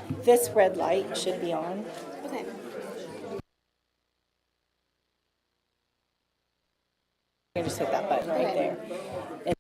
This red light should be on. Okay. You just hit that button right Okay. there. And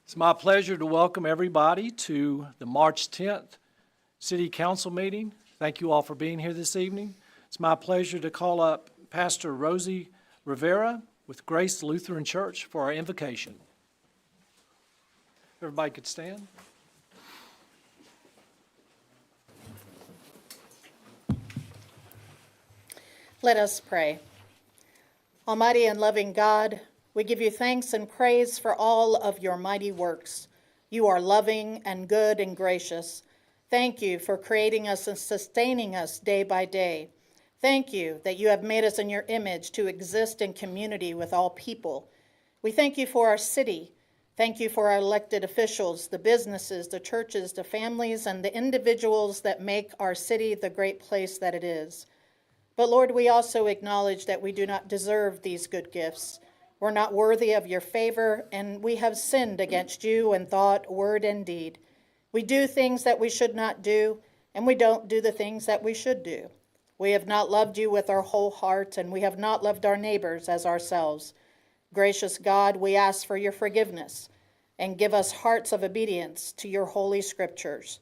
It's my pleasure to welcome everybody to the March 10th City Council meeting. Thank you all for being here this evening. It's my pleasure to call up Pastor Rosie Rivera with Grace Lutheran Church for our invocation. Everybody could stand. Let us pray. Almighty and loving God, we give you thanks and praise for all of your mighty works. You are loving and good and gracious. Thank you for creating us and sustaining us day by day. Thank you that you have made us in your image to exist in community with all people. We thank you for our city. Thank you for our elected officials, the businesses, the churches, the families, and the individuals that make our city the great place that it is. But Lord, we also acknowledge that we do not deserve these good gifts. We're not worthy of your favor, and we have sinned against you in thought, word, and deed. We do things that we should not do, and we don't do the things that we should do. We have not loved you with our whole heart, and we have not loved our neighbors as ourselves. Gracious God, we ask for your forgiveness and give us hearts of obedience to your holy scriptures.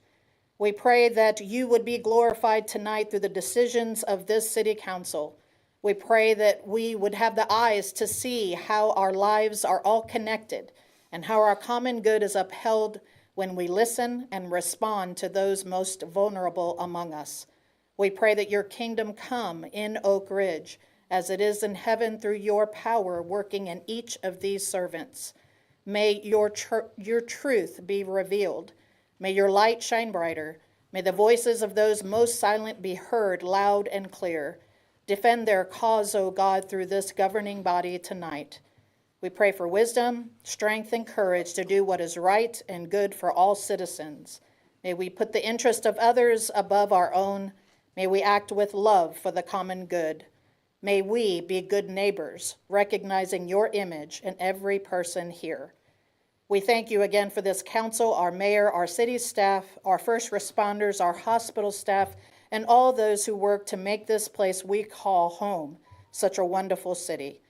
We pray that you would be glorified tonight through the decisions of this city council. We pray that we would have the eyes to see how our lives are all connected and how our common good is upheld when we listen and respond to those most vulnerable among us. We pray that your kingdom come in Oak Ridge as it is in heaven through your power working in each of these servants. May your truth be revealed. May your light shine brighter. May the voices of those most silent be heard loud and clear. Defend their cause, O God, through this governing body tonight. We pray for wisdom, strength, and courage to do what is right and good for all citizens. May we put the interest of others above our own. May we act with love for the common good. May we be good neighbors, recognizing your image in every person here. We thank you again for this council, our mayor, our city staff, our first responders, our hospital staff, and all those who work to make this place we call home such a wonderful city.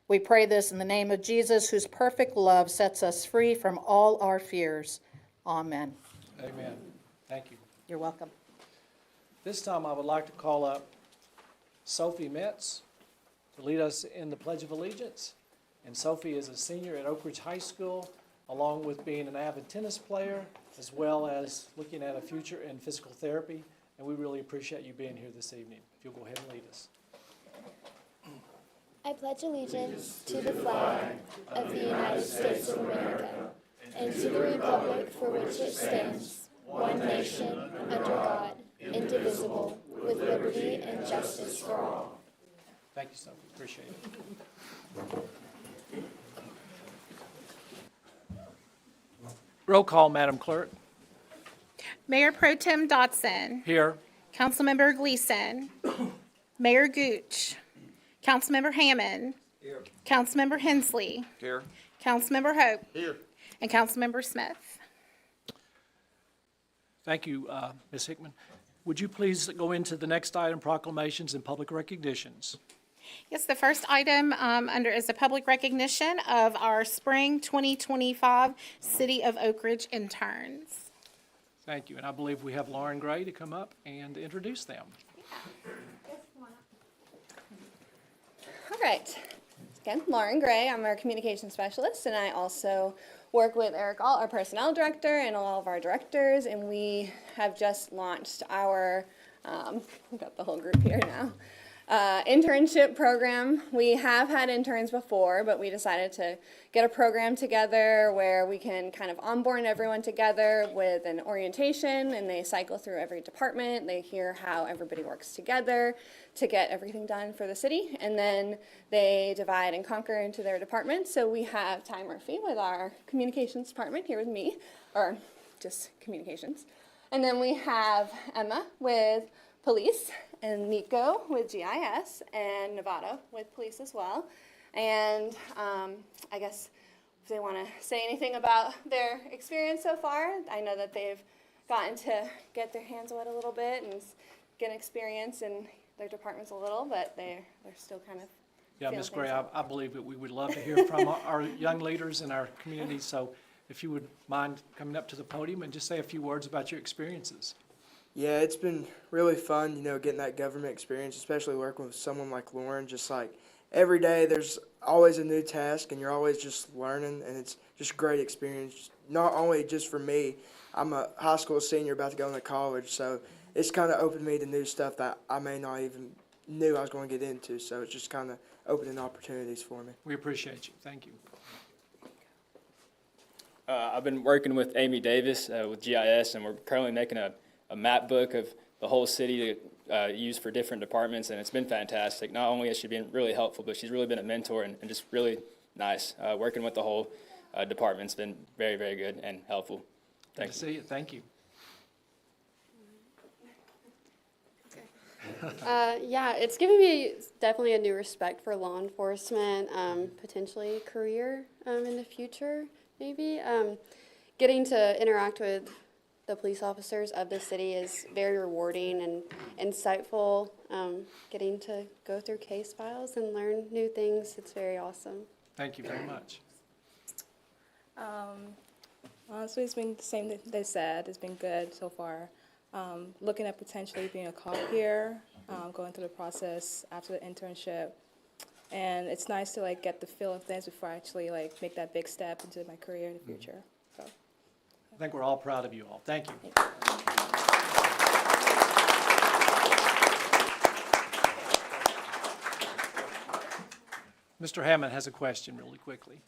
We pray this in the name of Jesus, whose perfect love sets us free from all our fears. Amen. Amen. Thank you. You're welcome. This time I would like to call up Sophie Metz to lead us in the Pledge of Allegiance. And Sophie is a senior at Oak Ridge High School, along with being an avid tennis player, as well as looking at a future in physical therapy. And we really appreciate you being here this evening. If you'll go ahead and lead us. I pledge allegiance to the flag of the United States of America and to the republic for which it stands, one nation, under God, indivisible, with liberty and justice for all. Thank you, Sophie. Appreciate it. Roll call, Madam Clerk. Mayor Pro Tem Dotson. Here. Councilmember Gleason. Mayor Gooch. Councilmember Hammond. Here. Councilmember Hensley. Here. Councilmember Hope. Here. And Councilmember Smith. Thank you, Ms. Hickman. Would you please go into the next item, proclamations and public recognitions? Yes, the first item is a public recognition of our spring 2025 City of Oak Ridge interns. Thank you. And I believe we have Lauren Gray to come up and introduce them. All right. Again, Lauren Gray. I'm our communications specialist, and I also work with Eric Alt, our personnel director, and all of our directors. And we have just launched our, we've got the whole group here now, internship program. We have had interns before, but we decided to get a program together where we can kind of onboard everyone together with an orientation, and they cycle through every department. They hear how everybody works together to get everything done for the city, and then they divide and conquer into their departments. So we have Ty Murphy with our communications department here with me, or just communications. And then we have Emma with police, and Nico with GIS, and Nevada with police as well. And I guess if they want to say anything about their experience so far, I know that they've gotten to get their hands wet a little bit and get experience in their departments a little, but they're still kind of Yeah, feeling Ms. Gray, things out. I believe that we would love to hear from our young leaders in our community. So if you would mind coming up to the podium and just say a few words about your experiences. Yeah, it's been really fun, getting that government experience, especially working with someone like Lauren. Just like every day, there's always a new task, and you're always just learning, and it's just a great experience. Not only just for me, I'm a high school senior about to go into college, so it's kind of opened me to new stuff that I may not even knew I was going to get into. So it's just kind of opening opportunities for me. We appreciate you. Thank you. I've been working with Amy Davis with GIS, and we're currently making a map book of the whole city to use for different departments, and it's been fantastic. Not only has she been really helpful, but she's really been a mentor and just really nice. Working with the whole department's been very, very good and helpful. Good Thank to you. see you. Thank you. Yeah, it's given me definitely a new respect for law enforcement, potentially career in the future, maybe. Getting to interact with the police officers of the city is very rewarding and insightful. Getting to go through case files and learn new things, it's very awesome. Thank you very much. Honestly, it's been the same that they said. It's been good so far. Looking at potentially being a cop here, going through the process after the internship. And it's nice to get the feel of things before I actually make that big step into my career in the future. So. I think we're all proud of you all. Thank you. Mr. Hammond has a question really quickly.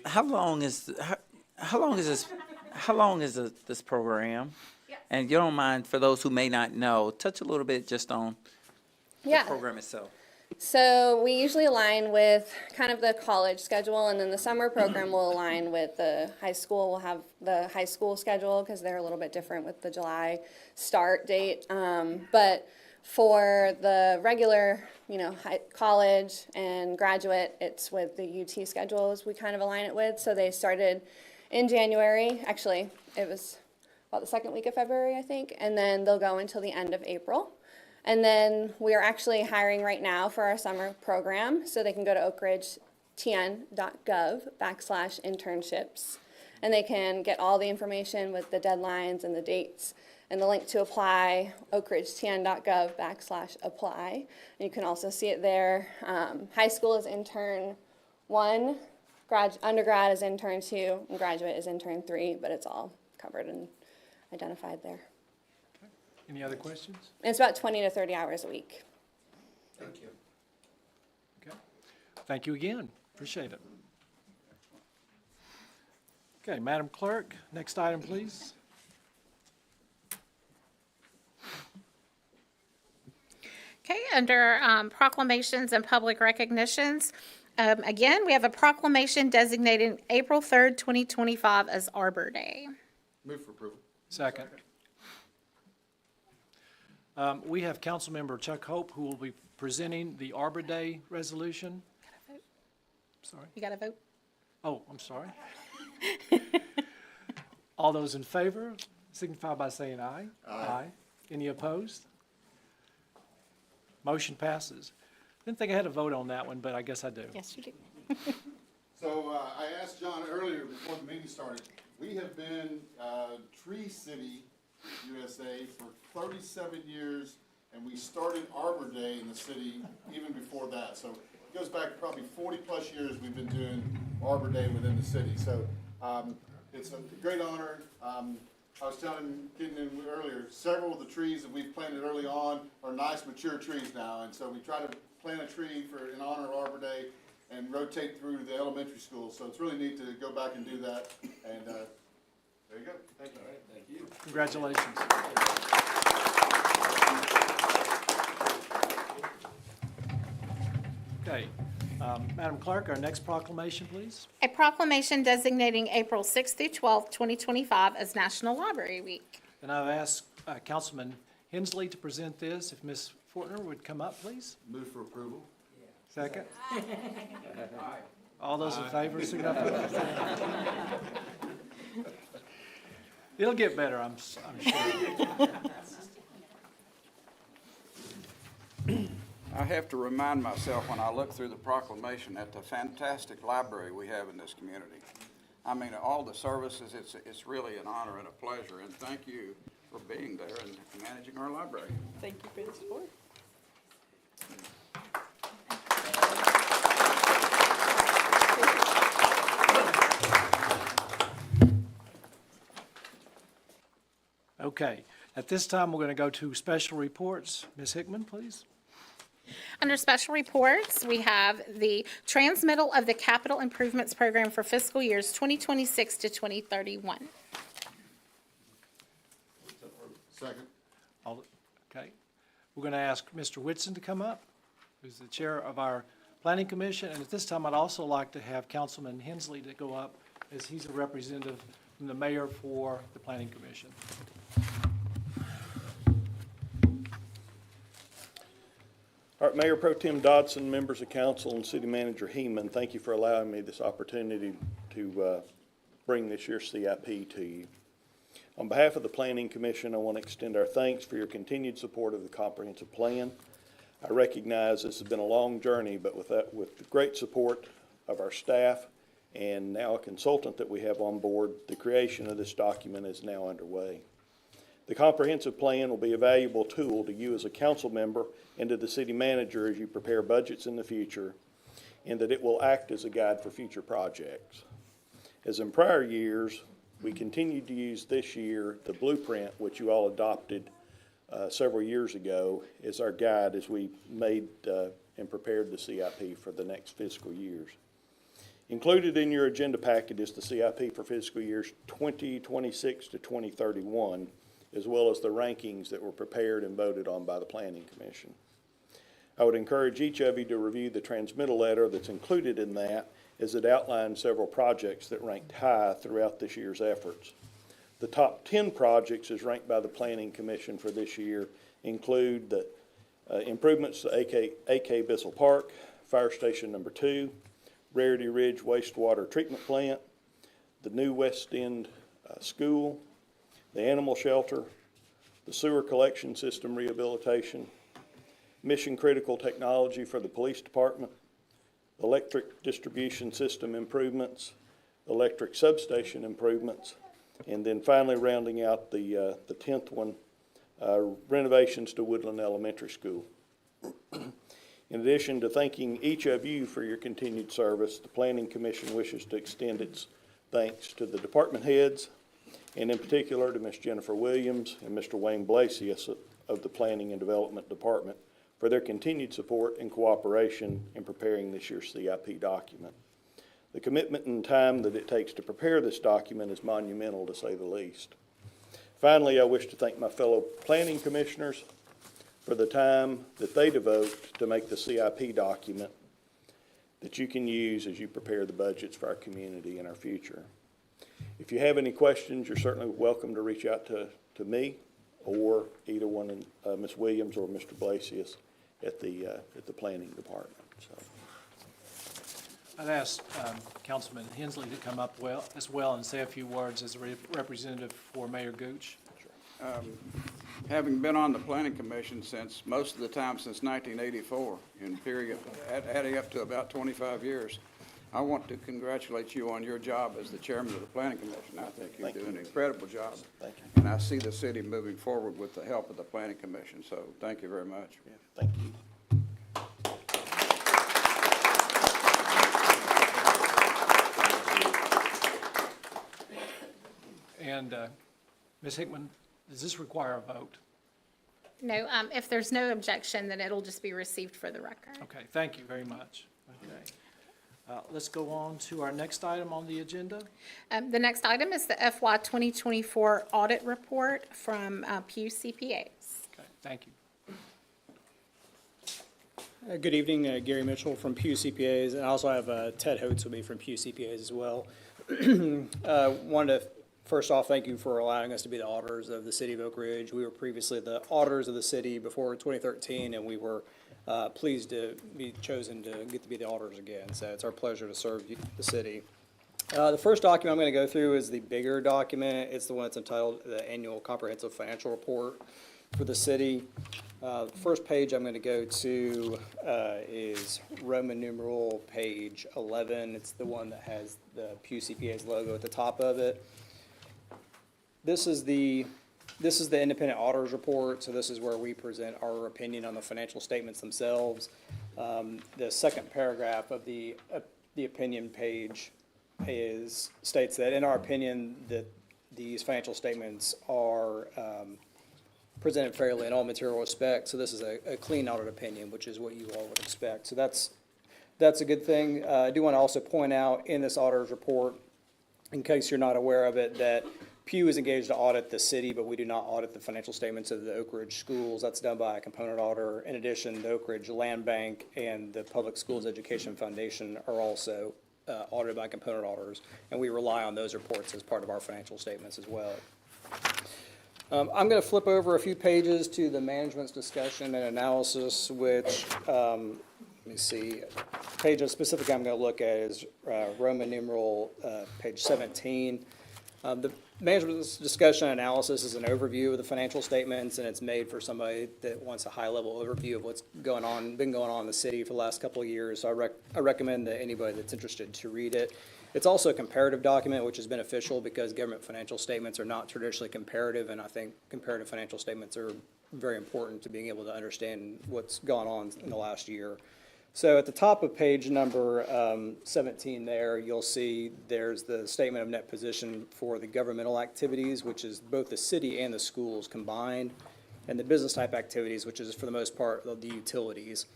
How long is this program? And you don't mind, for those who may not know, touch a little bit just on the Yeah. program itself. So we usually align with kind of the college schedule, and then the summer program will align with the high school. We'll have the high school schedule because they're a little bit different with the July start date. But for the regular, college and graduate, it's with the UT schedules we kind of align it with. So they started in January. Actually, it was about the second week of February, I think, and then they'll go until the end of April. And then we are actually hiring right now for our summer program, so they can go to oakridgetn.gov/internships. And they can get all the information with the deadlines and the dates and the link to apply, oakridgetn.gov/apply. And you can also see it there. High school is intern 1, undergrad is intern 2, and graduate is intern 3, but it's all covered and identified there. Any other questions? And it's about 20 to 30 hours a week. Okay. Thank you again. Appreciate it. Okay, Madam Clerk, next item, please. Okay, under proclamations and public recognitions, again, we have a proclamation designating April 3rd, 2025 as Arbor Day. Move for approval. Second. We have Councilmember Chuck Hope, who will be presenting the Arbor Day resolution. Sorry. You got to vote? Oh, I'm sorry. All those in favor signify by saying aye. Aye. Any opposed? Motion passes. Didn't think I had a vote on that one, but I guess I do. Yes, you do. So I asked John earlier before the meeting started, we have been Tree City, USA for 37 years, and we started Arbor Day in the city even before that. So it goes back probably 40 plus years we've been doing Arbor Day within the city. So it's a great honor. I was getting in earlier, several of the trees that we've planted early on are nice mature trees now, and so we try to plant a tree in honor of Arbor Day and rotate through the elementary schools. So it's really neat to go back and do that. And there you go. Thank you. All right, thank you. Congratulations. Okay, Madam Clerk, our next proclamation, please. A proclamation designating April 6th through 12th, 2025 as National Library Week. And I've asked Councilman Hensley to present this. If Ms. Fortner would come up, please. Move for approval. Second. All those in favor, signify by saying aye. It'll get better, I'm sure. I have to remind myself when I look through the proclamation at the fantastic library we have in this community. I mean, all the services, it's really an honor and a pleasure, and thank you for being there and managing our library. Thank you for the support. Okay, at this time, we're going to go to special reports. Ms. Hickman, please. Under special reports, we have the transmittal of the capital improvements program for fiscal years 2026 to 2031. Second. Okay. We're going to ask Mr. Whitson to come up, who's the chair of our planning commission. And at this time, I'd also like to have Councilman Hensley to go up, as he's a representative from the mayor for the planning commission. All right, Mayor Pro Tem Dodson, members of council, and City Manager Heeman, thank you for allowing me this opportunity to bring this year's CIP to you. On behalf of the Planning Commission, I want to extend our thanks for your continued support of the comprehensive plan. I recognize this has been a long journey, but with the great support of our staff and now a consultant that we have on board, the creation of this document is now underway. The comprehensive plan will be a valuable tool to you as a council member and to the city manager as you prepare budgets in the future, and that it will act as a guide for future projects. As in prior years, we continued to use this year the blueprint, which you all adopted several years ago, as our guide as we made and prepared the CIP for the next fiscal years. Included in your agenda packet is the CIP for fiscal years 2026 to 2031, as well as the rankings that were prepared and voted on by the Planning Commission. I would encourage each of you to review the transmittal letter that's included in that, as it outlines several projects that ranked high throughout this year's efforts. The top 10 projects as ranked by the Planning Commission for this year include the improvements to AK Bissell Park, Fire Station Number 2, Rarity Ridge Wastewater Treatment Plant, the new West End School, the animal shelter, the sewer collection system rehabilitation, mission critical technology for the police department, electric distribution system improvements, electric substation improvements, and then finally rounding out the 10th one, renovations to Woodland Elementary School. In addition to thanking each of you for your continued service, the Planning Commission wishes to extend its thanks to the department heads, and in particular to Ms. Jennifer Williams and Mr. Wayne Blasius of the Planning and Development Department for their continued support and cooperation in preparing this year's CIP document. The commitment and time that it takes to prepare this document is monumental, to say the least. Finally, I wish to thank my fellow planning commissioners for the time that they devote to make the CIP document that you can use as you prepare the budgets for our community and our future. If you have any questions, you're certainly welcome to reach out to me or either one, Ms. Williams or Mr. Blasius at the planning department. So. I'd ask Councilman Hensley to come up as well and say a few words as a representative for Mayor Gooch. Having been on the Planning Commission since most of the time since 1984, in period adding up to about 25 years, I want to congratulate you on your job as the chairman of the Planning Commission. I think you're doing an incredible job. Thank you. And I see the city moving forward with the help of the Planning Commission, so thank you very much. Yeah, thank you. And Ms. Hickman, does this require a vote? No, if there's no objection, then it'll just be received for the record. Okay, thank you very much. Okay. Let's go on to our next item on the agenda. The next item is the FY 2024 audit report from Pew CPAs. Okay, thank you. Good evening, Gary Mitchell from Pew CPAs, and I also have Ted Hotes with me from Pew CPAs as well. Wanted to first off thank you for allowing us to be the auditors of the city of Oak Ridge. We were previously the auditors of the city before 2013, and we were pleased to be chosen to get to be the auditors again. So it's our pleasure to serve the city. The first document I'm going to go through is the bigger document. It's the one that's entitled the Annual Comprehensive Financial Report. for the city. The first page I'm going to go to is Roman numeral page 11. It's the one that has the Pew CPA's logo at the top of it. This is the independent auditor's report, so this is where we present our opinion on the financial statements themselves. The second paragraph of the opinion page states that in our opinion that these financial statements are presented fairly in all material respects. So this is a clean audit opinion, which is what you all would expect. So that's a good thing. I do want to also point out in this auditor's report, in case you're not aware of it, that Pew is engaged to audit the city, but we do not audit the financial statements of the Oak Ridge schools. That's done by a component auditor. In addition, the Oak Ridge Land Bank and the Public Schools Education Foundation are also audited by component auditors, and we rely on those reports as part of our financial statements as well. I'm going to flip over a few pages to the management's discussion and analysis, which, let me see, page specific I'm going to look at is Roman numeral page 17. The management's discussion and analysis is an overview of the financial statements, and it's made for somebody that wants a high-level overview of what's been going on in the city for the last couple of years. So I recommend that anybody that's interested to read it. It's also a comparative document, which is beneficial because government financial statements are not traditionally comparative, and I think comparative financial statements are very important to being able to understand what's gone on in the last year. So at the top of page number 17 there, you'll see there's the statement of net position for the governmental activities, which is both the city and the schools combined, and the business type activities, which is for the most part the utilities.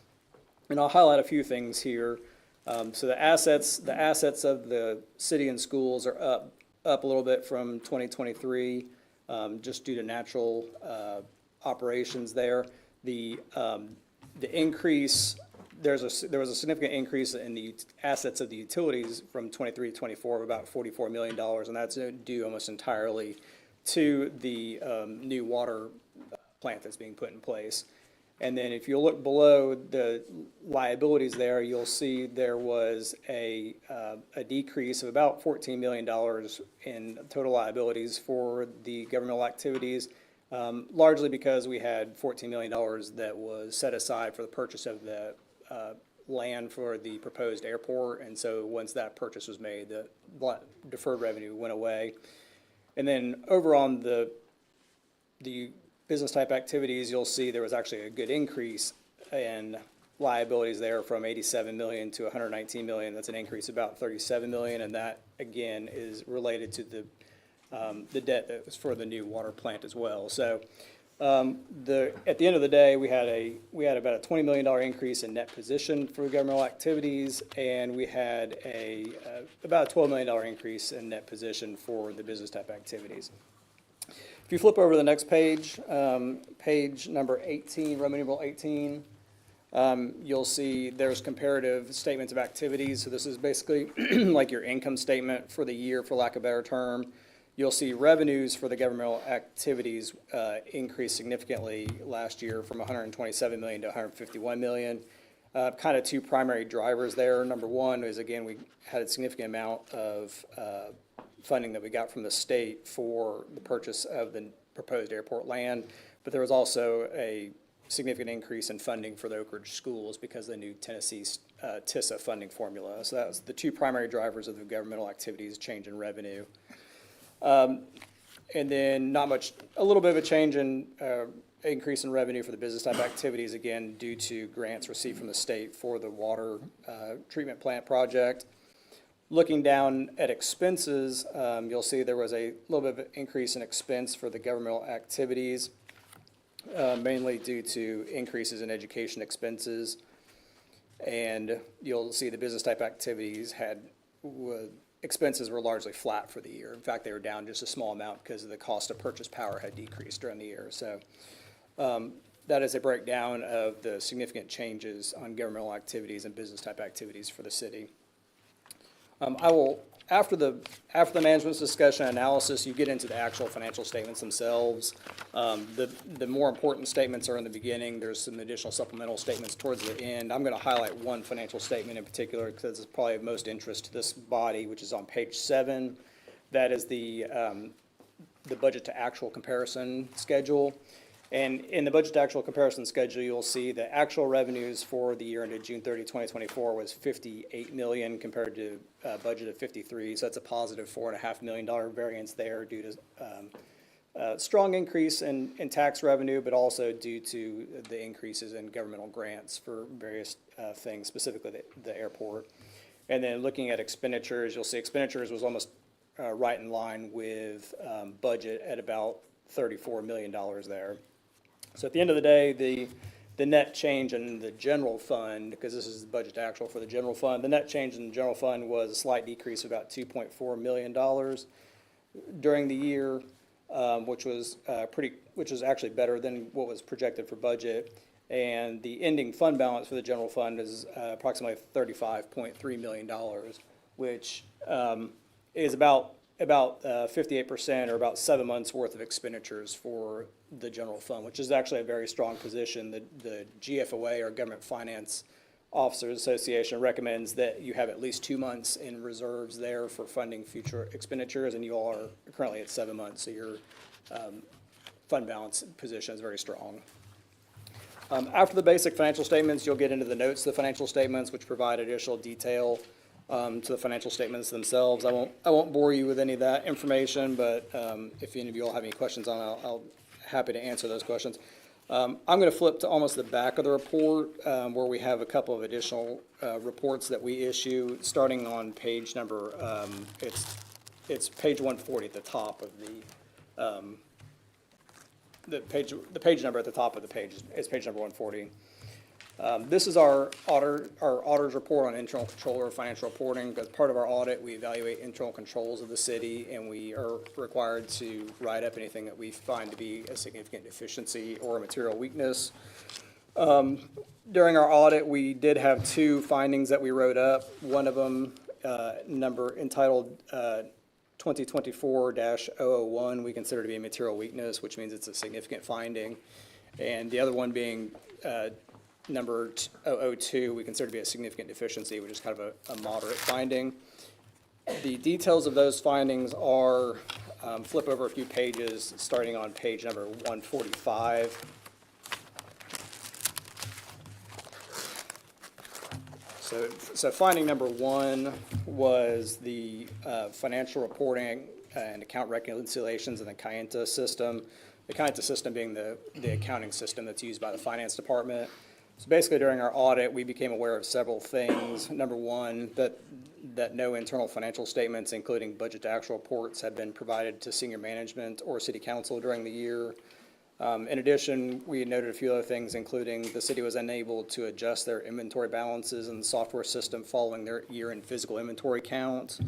And I'll highlight a few things here. So the assets of the city and schools are up a little bit from 2023, just due to natural operations there. The increase, there was a significant increase in the assets of the utilities from 23 to 24 of about $44 million, and that's due almost entirely to the new water plant that's being put in place. And then if you look below the liabilities there, you'll see there was a decrease of about $14 million in total liabilities for the governmental activities, largely because we had $14 million that was set aside for the purchase of the land for the proposed airport. And so once that purchase was made, the deferred revenue went away. And then over on the business type activities, you'll see there was actually a good increase in liabilities there from 87 million to 119 million. That's an increase of about 37 million, and that again is related to the debt that was for the new water plant as well. So at the end of the day, we had about a $20 million increase in net position for governmental activities, and we had about a $12 million increase in net position for the business type activities. If you flip over to the next page, page number 18, Roman numeral 18, you'll see there's comparative statements of activities. So this is basically like your income statement for the year, for lack of a better term. You'll see revenues for the governmental activities increased significantly last year from 127 million to 151 million. Kind of two primary drivers there. Number one is, again, we had a significant amount of funding that we got from the state for the purchase of the proposed airport land, but there was also a significant increase in funding for the Oak Ridge schools because of the new Tennessee TISA funding formula. So that was the two primary drivers of the governmental activities change in revenue. And then a little bit of a change in increase in revenue for the business type activities, again, due to grants received from the state for the water treatment plant project. Looking down at expenses, you'll see there was a little bit of an increase in expense for the governmental activities, mainly due to increases in education expenses. And you'll see the business type activities expenses were largely flat for the year. In fact, they were down just a small amount because of the cost of purchase power had decreased during the year. So that is a breakdown of the significant changes on governmental activities and business type activities for the city. I will, after the management's discussion and analysis, you get into the actual financial statements themselves. The more important statements are in the beginning. There's some additional supplemental statements towards the end. I'm going to highlight one financial statement in particular because it's probably of most interest to this body, which is on page 7. That is the budget to actual comparison schedule. And in the budget to actual comparison schedule, you'll see the actual revenues for the year ended June 30, 2024 was 58 million compared to a budget of 53. So that's a positive $4.5 million variance there due to strong increase in tax revenue, but also due to the increases in governmental grants for various things, specifically the airport. And then looking at expenditures, you'll see expenditures was almost right in line with budget at about $34 million there. So at the end of the day, the net change in the general fund, because this is the budget to actual for the general fund, the net change in the general fund was a slight decrease of about $2.4 million during the year, which was actually better than what was projected for budget. And the ending fund balance for the general fund is approximately $35.3 million, which is about 58% or about 7 months worth of expenditures for the general fund, which is actually a very strong position. The GFOA, or Government Finance Officers Association, recommends that you have at least 2 months in reserves there for funding future expenditures, and you all are currently at 7 months, so your fund balance position is very strong. After the basic financial statements, you'll get into the notes of the financial statements, which provide additional detail to the financial statements themselves. I won't bore you with any of that information, but if any of you all have any questions on it, I'll happy to answer those questions. I'm going to flip to almost the back of the report, where we have a couple of additional reports that we issue, starting on page number, it's page 140 at the top of the page number at the top of the page is page number 140. This is our auditor's report on internal control of financial reporting. As part of our audit, we evaluate internal controls of the city, and we are required to write up anything that we find to be a significant deficiency or a material weakness. During our audit, we did have 2 findings that we wrote up. One of them, entitled 2024-001, we consider to be a material weakness, which means it's a significant finding. And the other one being number 002, we consider to be a significant deficiency, which is kind of a moderate finding. The details of those findings are, flip over a few pages, starting on page number 145. So finding number 1 was the financial reporting and account reconciliations in the Kayenta system. The Kayenta system being the accounting system that's used by the finance department. So basically, during our audit, we became aware of several things. Number 1, that no internal financial statements, including budget to actual reports, had been provided to senior management or city council during the year. In addition, we noted a few other things, including the city was unable to adjust their inventory balances in the software system following their year-end physical inventory count.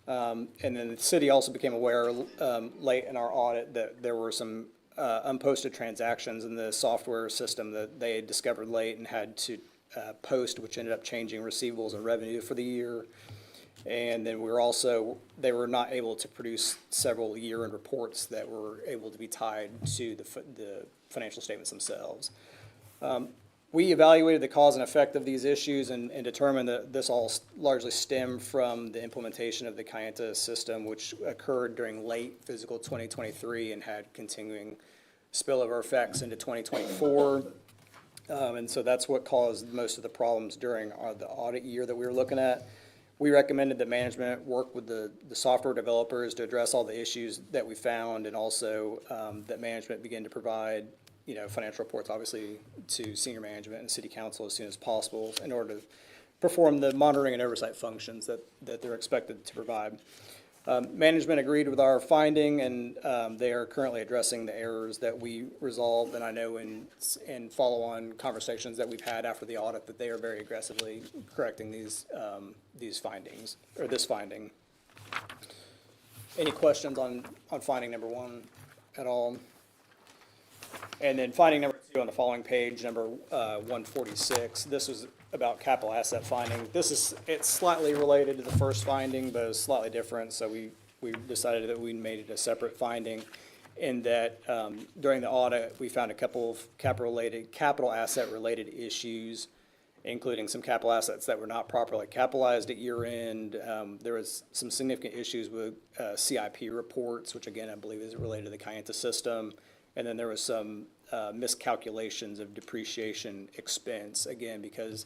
And then the city also became aware late in our audit that there were some unposted transactions in the software system that they had discovered late and had to post, which ended up changing receivables and revenue for the year. And then they were not able to produce several year-end reports that were able to be tied to the financial statements themselves. We evaluated the cause and effect of these issues and determined that this all largely stemmed from the implementation of the Kayenta system, which occurred during late fiscal 2023 and had continuing spillover effects into 2024. And so that's what caused most of the problems during the audit year that we were looking at. We recommended that management work with the software developers to address all the issues that we found, and also that management begin to provide financial reports, obviously, to senior management and city council as soon as possible in order to perform the monitoring and oversight functions that they're expected to provide. Management agreed with our finding, and they are currently addressing the errors that we resolved. And I know in follow-on conversations that we've had after the audit that they are very aggressively correcting these findings, or this finding. Any questions on finding number 1 at all? And then finding number 2 on the following page, number 146. This was about capital asset finding. It's slightly related to the first finding, but it's slightly different. So we decided that we made it a separate finding, in that during the audit we found a couple of capital asset related issues, including some capital assets that were not properly capitalized at year end. There was some significant issues with CIP reports, which again I believe is related to the Kayenta system. And then there was some miscalculations of depreciation expense, again, because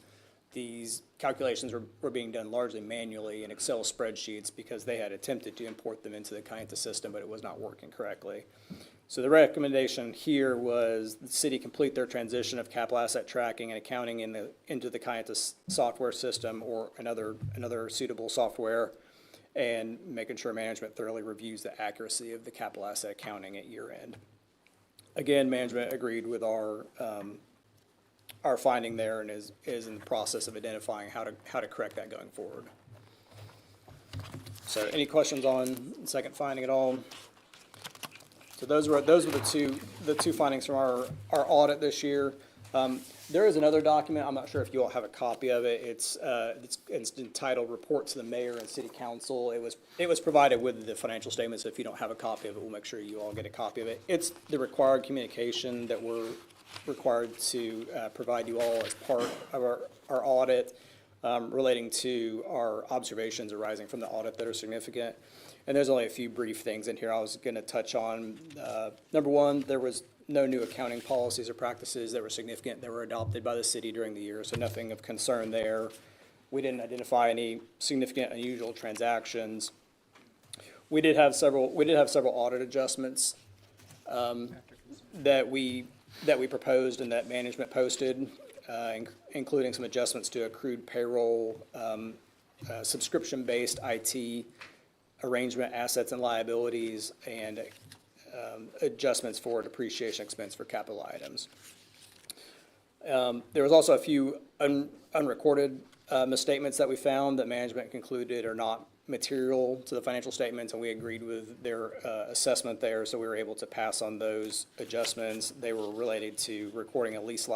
these calculations were being done largely manually in Excel spreadsheets because they had attempted to import them into the Kayenta system, but it was not working correctly. So the recommendation here was the city complete their transition of capital asset tracking and accounting into the Kayenta software system or another suitable software, and making sure management thoroughly reviews the accuracy of the capital asset accounting at year end. Again, management agreed with our finding there and is in the process of identifying how to correct that going forward. So any questions on the second finding at all? So those were the two findings from our audit this year. There is another document, I'm not sure if you all have a copy of it. It's entitled Report to the Mayor and City Council. It was provided with the financial statements. If you don't have a copy of it, we'll make sure you all get a copy of it. It's the required communication that we're required to provide you all as part of our audit relating to our observations arising from the audit that are significant. And there's only a few brief things in here I was going to touch on. Number one, there was no new accounting policies or practices that were significant that were adopted by the city during the year, so nothing of concern there. We didn't identify any significant unusual transactions. We did have several audit adjustments that we proposed and that management posted, including some adjustments to accrued payroll, subscription-based IT arrangement, assets and liabilities, and adjustments for depreciation expense for capital items. There was also a few unrecorded misstatements that we found that management concluded are not material to the financial statements, and we agreed with their assessment there, so we were able to pass on those adjustments. They were related to recording a lease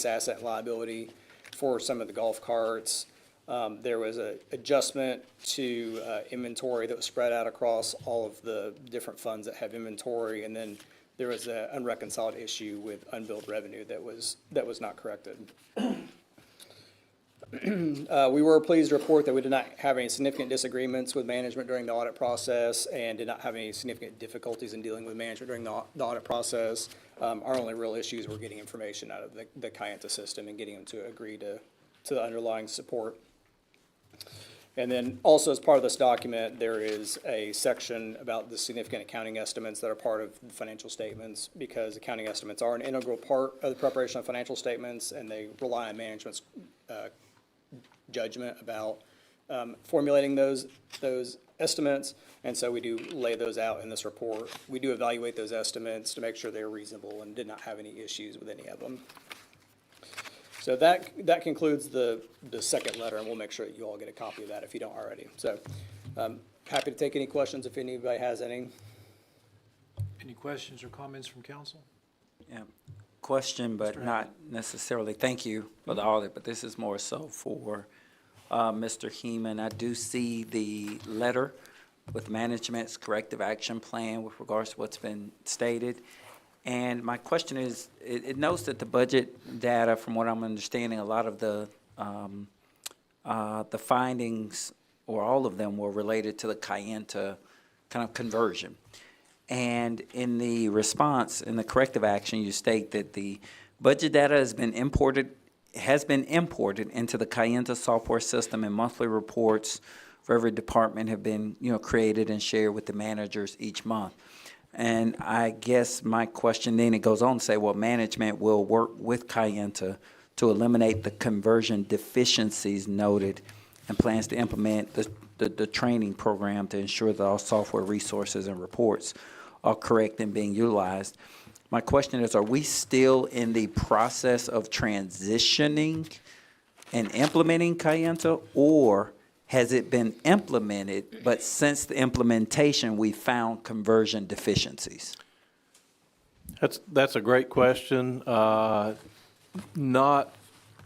asset liability for some of the golf carts. There was an adjustment to inventory that was spread out across all of the different funds that have inventory, and then there was an unreconciled issue with unbilled revenue that was not corrected. We were pleased to report that we did not have any significant disagreements with management during the audit process and did not have any significant difficulties in dealing with management during the audit process. Our only real issues were getting information out of the Kayenta system and getting them to agree to the underlying support. And then also as part of this document, there is a section about the significant accounting estimates that are part of the financial statements, because accounting estimates are an integral part of the preparation of financial statements, and they rely on management's judgment about formulating those estimates. And so we do lay those out in this report. We do evaluate those estimates to make sure they're reasonable and did not have any issues with any of them. So that concludes the second letter, and we'll make sure that you all get a copy of that if you don't already. So happy to take any questions if anybody has any. Any questions or comments from council? Yeah, question, but not necessarily, thank you for the audit, but this is more so for Mr. Heeman. I do see the letter with management's corrective action plan with regards to what's been stated. And my question is, it notes that the budget data, from what I'm understanding, a lot of the findings, or all of them, were related to the Kayenta kind of conversion. And in the response, in the corrective action, you state that the budget data has been imported into the Kayenta software system, and monthly reports for every department have been, created and shared with the managers each month. And I guess my question then, it goes on to say, well, management will work with Kayenta to eliminate the conversion deficiencies noted and plans to implement the training program to ensure that all software resources and reports are correct and being utilized. My question is, are we still in the process of transitioning and implementing Kayenta, or has it been implemented, but since the implementation, we found conversion deficiencies? That's a great question.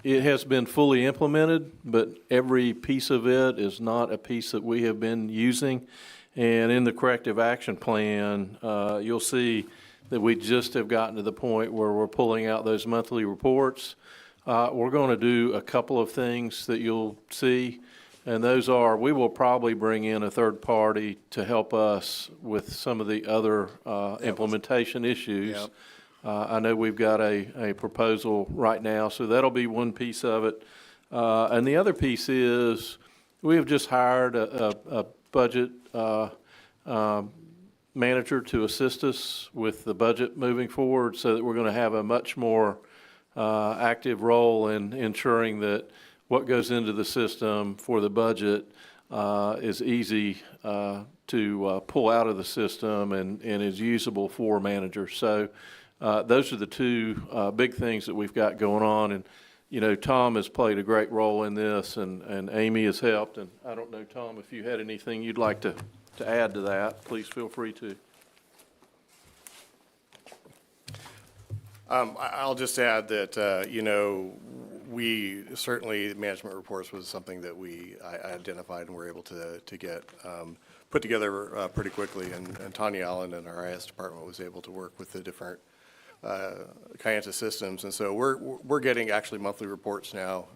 It has been fully implemented, but every piece of it is not a piece that we have been using. And in the corrective action plan, you'll see that we just have gotten to the point where we're pulling out those monthly reports. We're going to do a couple of things that you'll see. And those are, we will probably bring in a third party to help us with some of the other implementation issues. Yep. I know we've got a proposal right now, so that'll be one piece of it. And the other piece is, we have just hired a budget manager to assist us with the budget moving forward, so that we're going to have a much more active role in ensuring that what goes into the system for the budget is easy to pull out of the system and is usable for managers. So those are the two big things that we've got going on. And, you know, Tom has played a great role in this, and Amy has helped. And I don't know, Tom, if you had anything you'd like to add to that, please feel free to. I'll just add that, you know, we certainly, management reports was something that I identified and were able to get put together pretty quickly. And Tanya Allen in our IS department was able to work with the different Kayenta systems. And so we're getting actually monthly reports now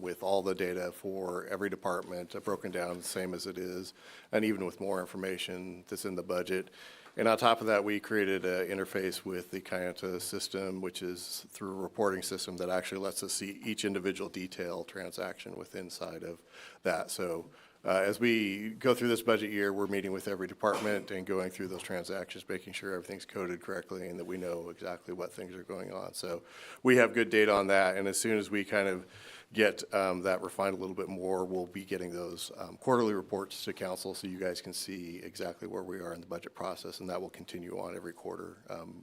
with all the data for every department broken down the same as it is, and even with more information that's in the budget. And on top of that, we created an interface with the Kayenta system, which is through a reporting system that actually lets us see each individual detail transaction within inside of that. So as we go through this budget year, we're meeting with every department and going through those transactions, making sure everything's coded correctly and that we know exactly what things are going on. So we have good data on that, and as soon as we kind of get that refined a little bit more, we'll be getting those quarterly reports to council so you guys can see exactly where we are in the budget process, and that will continue on every quarter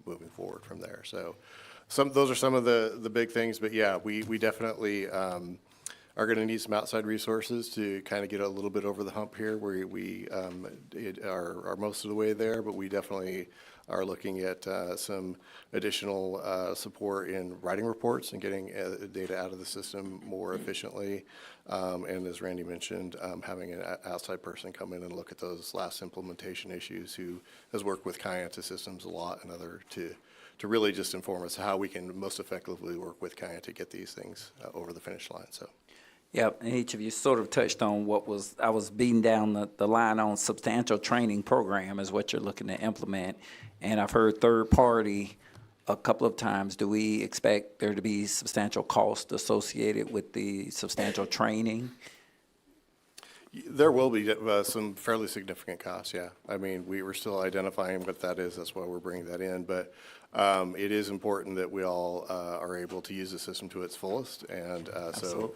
moving forward from there. So those are some of the big things, but yeah, we definitely are going to need some outside resources to kind of get a little bit over the hump here. We are most of the way there, but we definitely are looking at some additional support in writing reports and getting data out of the system more efficiently. And as Randy mentioned, having an outside person come in and look at those last implementation issues, who has worked with Kayenta systems a lot and other to really just inform us how we can most effectively work with Kayenta to get these things over the finish line. So. Yep, and each of you sort of touched on I was beating down the line on substantial training program is what you're looking to implement. And I've heard third party a couple of times. Do we expect there to be substantial cost associated with the substantial training? There will be some fairly significant costs, yeah. I mean, we're still identifying what that is. That's why we're bringing that in. But it is important that we all are able to use the system to its fullest. And so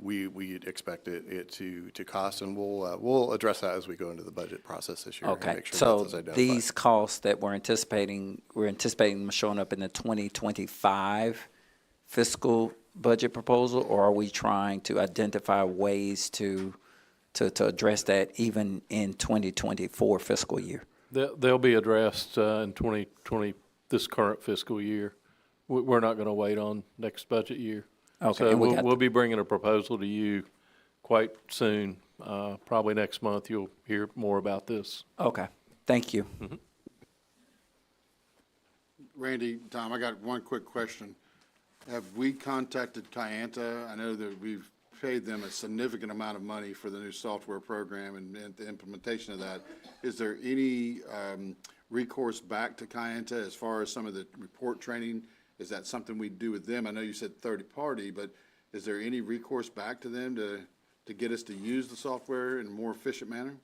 we expect it to cost, and we'll address that as we go into the budget process this year. Okay, and make sure so that's identified. these costs that we're anticipating them showing up in the 2025 fiscal budget proposal, or are we trying to identify ways to address that even in 2024 fiscal year? They'll be addressed in 2020, this current fiscal year. We're not going to wait on next budget year. Okay, So and we'll be bringing a proposal to you quite soon. Probably next month, you'll hear more about this. Okay, thank you. Mm-hmm. Randy, Tom, I got one quick question. Have we contacted Kayenta? I know that we've paid them a significant amount of money for the new software program and the implementation of that. Is there any recourse back to Kayenta as far as some of the report training? Is that something we do with them? I know you said third party, but is there any recourse back to them to get us to use the software in a more efficient manner?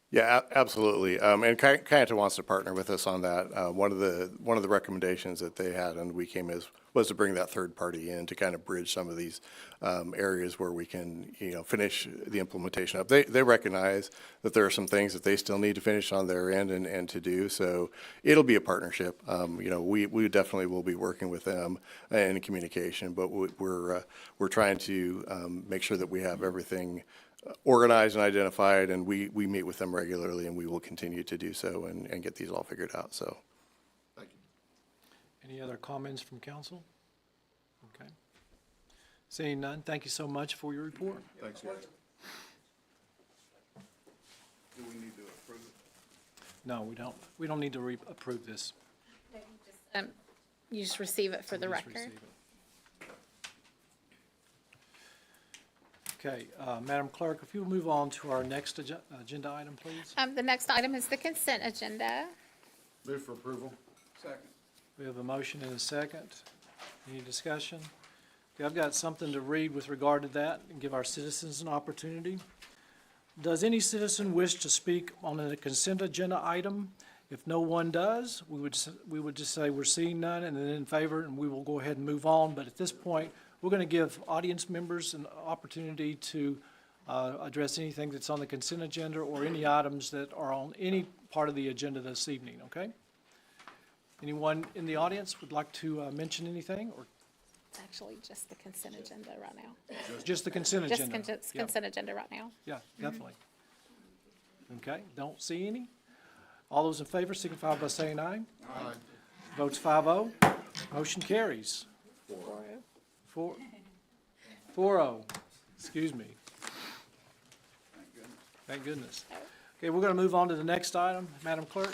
Yeah, absolutely. And Kayenta wants to partner with us on that. One of the recommendations that they had and we came as was to bring that third party in to kind of bridge some of these areas where we can, finish the implementation up. They recognize that there are some things that they still need to finish on their end and to do. So it'll be a partnership. We definitely will be working with them in communication, but we're trying to make sure that we have everything organized and identified, and we meet with them regularly, and we will continue to do so and get these all figured out. So, Thank you. Any other comments from council? Okay. Seeing none, thank you so much for your report. Thanks, guys. Do we need to approve it? No, we don't. We don't need to approve this. You just receive it for the Just record. receive it. Okay, Madam Clerk, if you'll move on to our next agenda item, please. The next item is the consent agenda. Move for approval. Second. We have a motion and a second. Any discussion? Okay, I've got something to read with regard to that and give our citizens an opportunity. Does any citizen wish to speak on a consent agenda item? If no one does, we would just say we're seeing none and then in favor, and we will go ahead and move on. But at this point, we're going to give audience members an opportunity to address anything that's on the consent agenda or any items that are on any part of the agenda this evening, okay? Anyone in the audience would like to mention anything, or It's actually just the consent agenda right now. just the consent Just agenda? Yep. consent agenda right now. Yeah, definitely. Okay, don't see any. All those in favor signify by saying aye. Aye. Votes 5-0. Motion carries. 4-0. Excuse me. Thank goodness. Okay, we're going to move on to the next item, Madam Clerk.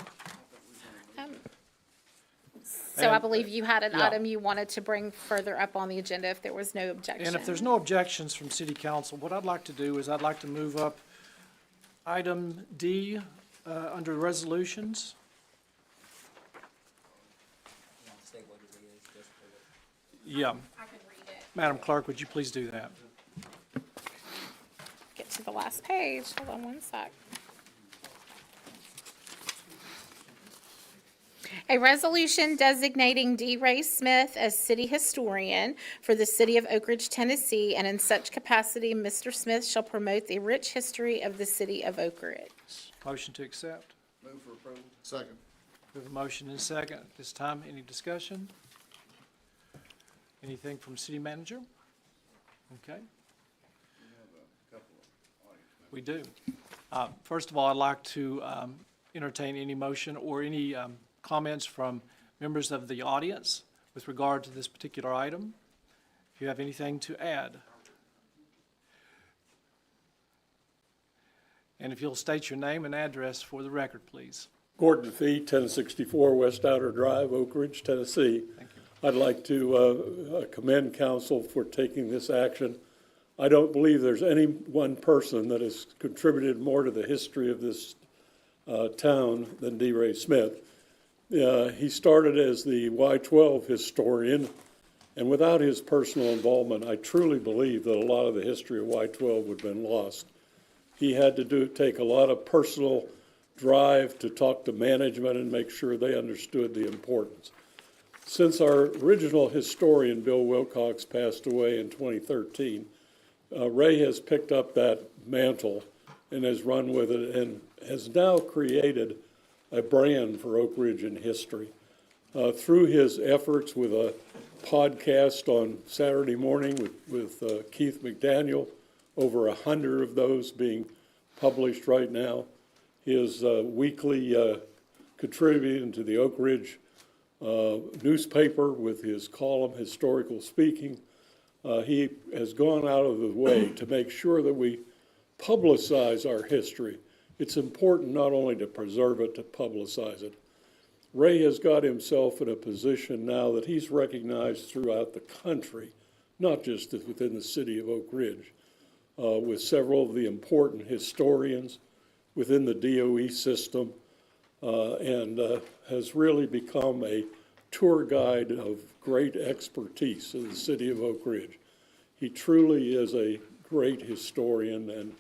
So I And- believe you had an yeah. item you wanted to bring further up on the agenda if there was no objection. And if there's no objections from City Council, what I'd like to do is I'd like to move up item D under resolutions. Yeah. I can read it. Madam Clerk, would you please do that? Get to the last page. Hold on one sec. A resolution designating D. Ray Smith as city historian for the city of Oak Ridge, Tennessee, and in such capacity, Mr. Smith shall promote the rich history of the city of Oak Ridge. Motion to accept. Move for approval. Second. We have a motion and a second. At this time, any discussion? Anything from city manager? Okay. We do. First of all, I'd like to entertain any motion or any comments from members of the audience with regard to this particular item. If you have anything to add. And if you'll state your name and address for the record, please. Gordon Fee, 1064 West Outer Drive, Oak Ridge, Tennessee. Thank you. I'd like to commend council for taking this action. I don't believe there's any one person that has contributed more to the history of this town than D. Ray Smith. He started as the Y-12 historian, and without his personal involvement, I truly believe that a lot of the history of Y-12 would have been lost. He had to take a lot of personal drive to talk to management and make sure they understood the importance. Since our original historian, Bill Wilcox, passed away in 2013, Ray has picked up that mantle and has run with it and has now created a brand for Oak Ridge in history. Through his efforts with a podcast on Saturday morning with Keith McDaniel, over 100 of those being published right now. His weekly contributing to the Oak Ridge newspaper with his column, Historical Speaking. He has gone out of the way to make sure that we publicize our history. It's important not only to preserve it, to publicize it. Ray has got himself in a position now that he's recognized throughout the country, not just within the city of Oak Ridge, with several of the important historians within the DOE system, and has really become a tour guide of great expertise in the city of Oak Ridge. He truly is a great historian, and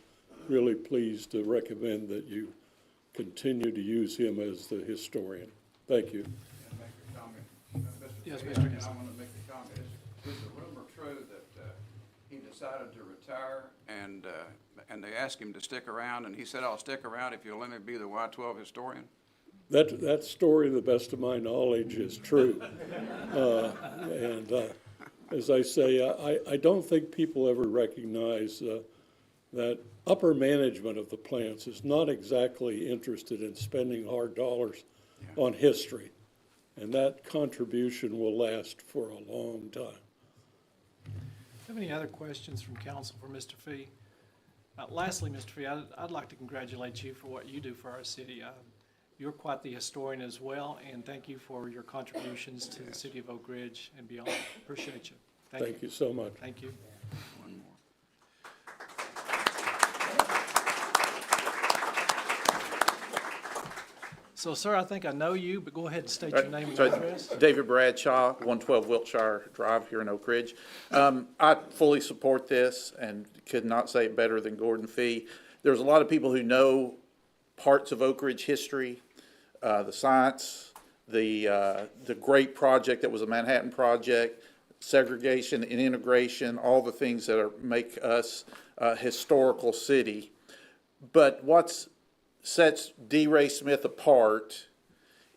really pleased to recommend that you continue to use him as the historian. Thank you. Yes, Mr. Mr. Chairman, Hess. I want to make a comment. Is the rumor true that he decided to retire and they asked him to stick around and he said, "I'll stick around if you'll let me be the Y-12 historian"? That story, to the best of my knowledge, is true. As I say, I don't think people ever recognize that upper management of the plants is not exactly interested in spending hard dollars on history. And that contribution will last for a long time. Have any other questions from council for Mr. Fee? Lastly, Mr. Fee, I'd like to congratulate you for what you do for our city. You're quite the historian as well, and thank you for your contributions to the city of Oak Ridge and beyond. Appreciate you. Thank you so much. Thank you. One more. So, sir, I think I know you, but go ahead and state your name and So, address. David Bradshaw, 112 Wiltshire Drive here in Oak Ridge. I fully support this and could not say it better than Gordon Fee. There's a lot of people who know parts of Oak Ridge history, the science, the great project that was a Manhattan Project, segregation and integration, all the things that make us a historical city. But what sets D. Ray Smith apart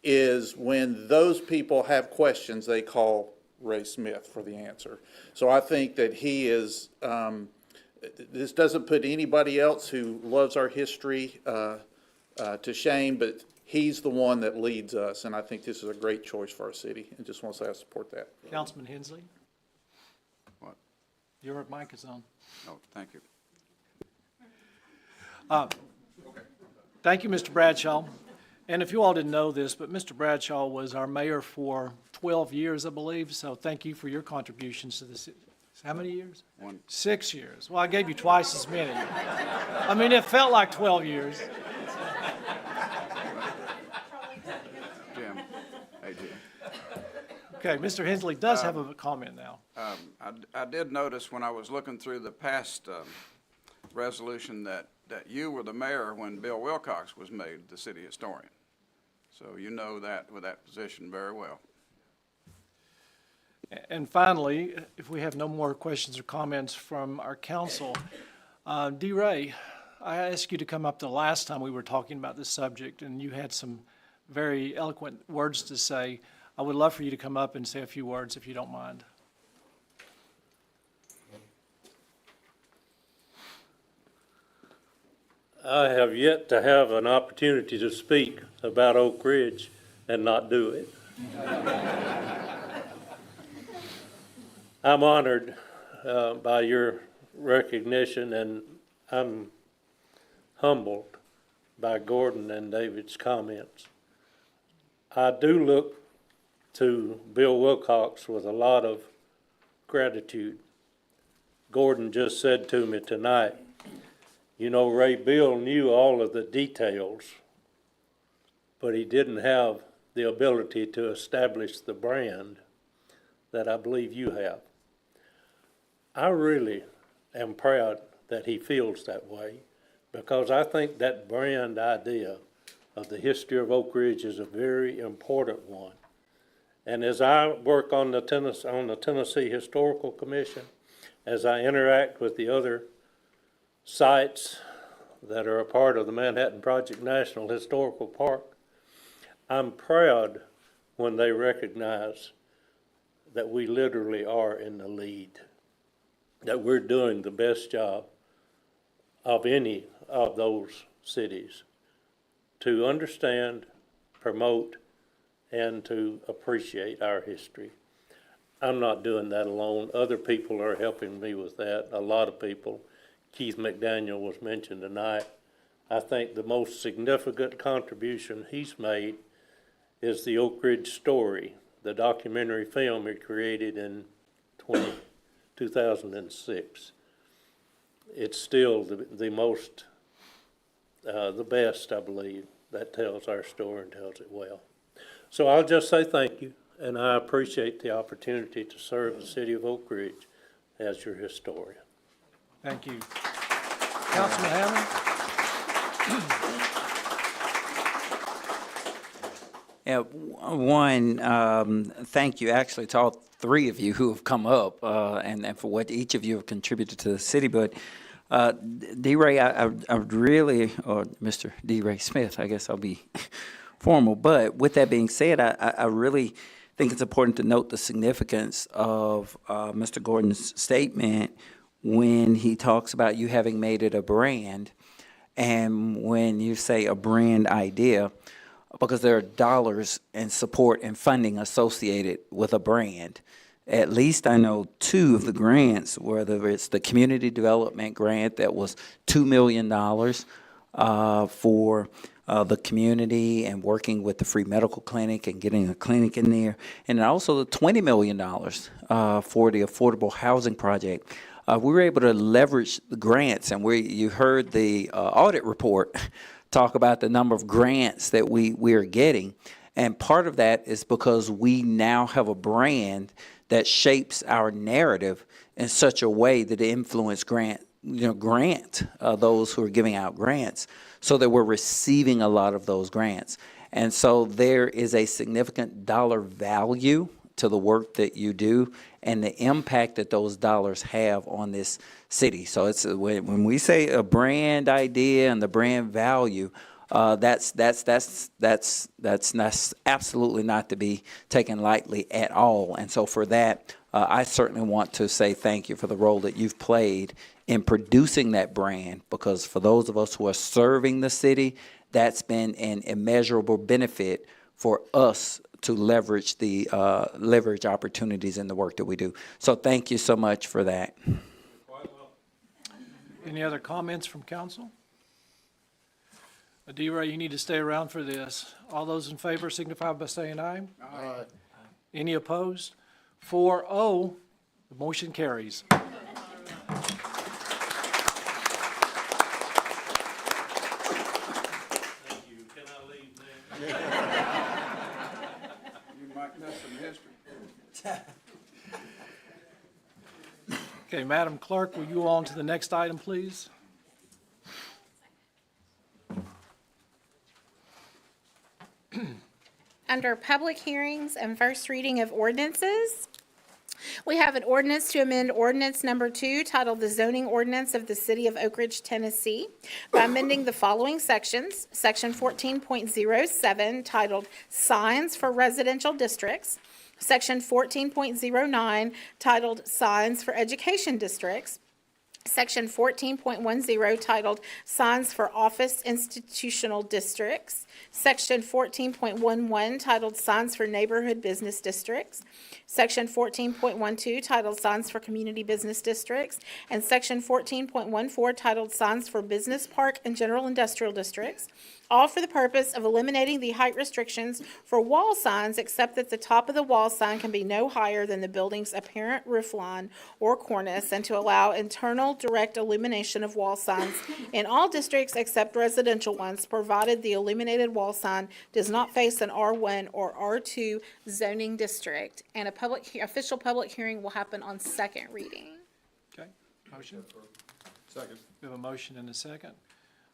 is when those people have questions, they call Ray Smith for the answer. So I think that he is, this doesn't put anybody else who loves our history to shame, but he's the one that leads us, and I think this is a great choice for our city, and just want to say I support that. Councilman Hensley, What? your mic is on. Oh, thank you. Thank you, Mr. Bradshaw. And if you all didn't know this, but Mr. Bradshaw was our mayor for 12 years, I believe, so thank you for your contributions to the city. How many years? 6 years. Well, I gave you twice as many. I mean, it felt like 12 years. Jim, hey, Jim. Okay, Mr. Hensley does have a comment now. I did notice when I was looking through the past resolution that you were the mayor when Bill Wilcox was made the city historian. So you know that with that position very well. And finally, if we have no more questions or comments from our council, D. Ray, I asked you to come up the last time we were talking about this subject, and you had some very eloquent words to say. I would love for you to come up and say a few words, if you don't mind. I have yet to have an opportunity to speak about Oak Ridge and not do it. I'm honored by your recognition, and I'm humbled by Gordon and David's comments. I do look to Bill Wilcox with a lot of gratitude. Gordon just said to me tonight, you know, Ray, Bill knew all of the details, but he didn't have the ability to establish the brand that I believe you have. I really am proud that he feels that way, because I think that brand idea of the history of Oak Ridge is a very important one. And as I work on the Tennessee Historical Commission, as I interact with the other sites that are a part of the Manhattan Project National Historical Park, I'm proud when they recognize that we literally are in the lead, that we're doing the best job of any of those cities to understand, promote, and to appreciate our history. I'm not doing that alone. Other people are helping me with that, a lot of people. Keith McDaniel was mentioned tonight. I think the most significant contribution he's made is the Oak Ridge Story, the documentary film he created in 2006. It's still the most, the best, I believe, that tells our story and tells it well. So I'll just say thank you, and I appreciate the opportunity to serve the city of Oak Ridge as your historian. Thank you. Councilman Hammond? Yeah, thank you actually to all three of you who have come up and for what each of you have contributed to the city. But D. Ray, I really, or Mr. D. Ray Smith, I guess I'll be formal. But with that being said, I really think it's important to note the significance of Mr. Gordon's statement when he talks about you having made it a brand, and when you say a brand idea, because there are dollars and support and funding associated with a brand. At least I know two of the grants, whether it's the community development grant that was $2 million for the community and working with the free medical clinic and getting a clinic in there, and also the $20 million for the affordable housing project. We were able to leverage the grants, and you heard the audit report talk about the number of grants that we are getting. And part of that is because we now have a brand that shapes our narrative in such a way that it influences grant those who are giving out grants, so that we're receiving a lot of those grants. And so there is a significant dollar value to the work that you do and the impact that those dollars have on this city. So it's when we say a brand idea and the brand value, that's absolutely not to be taken lightly at all. And so for that, I certainly want to say thank you for the role that you've played in producing that brand, because for those of us who are serving the city, that's been an immeasurable benefit for us to leverage opportunities in the work that we do. So thank you so much for that. Any other comments from council? D-Ray, you need to stay around for this. All those in favor signify by saying aye. Aye. Any opposed? 4-0, the motion carries. You might miss some history. Okay, Madam Clerk, will you on to the next item, please? Under public hearings and first reading of ordinances, we have an ordinance to amend ordinance number 2 titled the zoning ordinance of the city of Oak Ridge, Tennessee by amending the following sections. Section 14.07 titled signs for residential districts. Section 14.09 titled signs for education districts. Section 14.10 titled Signs for Office Institutional Districts. Section 14.11 titled Signs for Neighborhood Business Districts. Section 14.12 titled Signs for Community Business Districts. And Section 14.14 titled Signs for Business Park and General Industrial Districts. All for the purpose of eliminating the height restrictions for wall signs, except that the top of the wall sign can be no higher than the building's apparent roof line or cornice, and to allow internal direct illumination of wall signs in all districts except residential ones, provided the illuminated wall sign does not face an R1 or R2 zoning district. And official public hearing will happen on second reading. Okay, motion? Second. We have a motion and a second.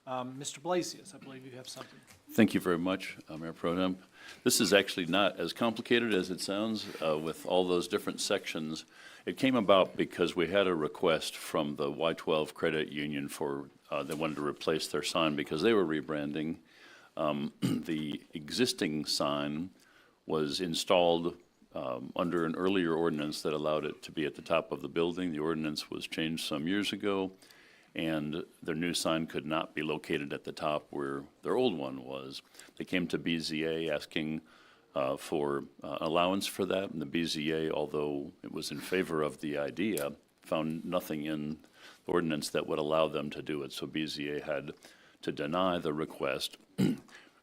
Mr. Blasius, I believe you have something. Thank you very much, Mayor Pro Tem. This is actually not as complicated as it sounds with all those different sections. It came about because we had a request from the Y-12 Credit Union for, they wanted to replace their sign because they were rebranding. The existing sign was installed under an earlier ordinance that allowed it to be at the top of the building. The ordinance was changed some years ago, and their new sign could not be located at the top where their old one was. They came to BZA asking for allowance for that, and the BZA, although it was in favor of the idea, found nothing in the ordinance that would allow them to do it, so BZA had to deny the request.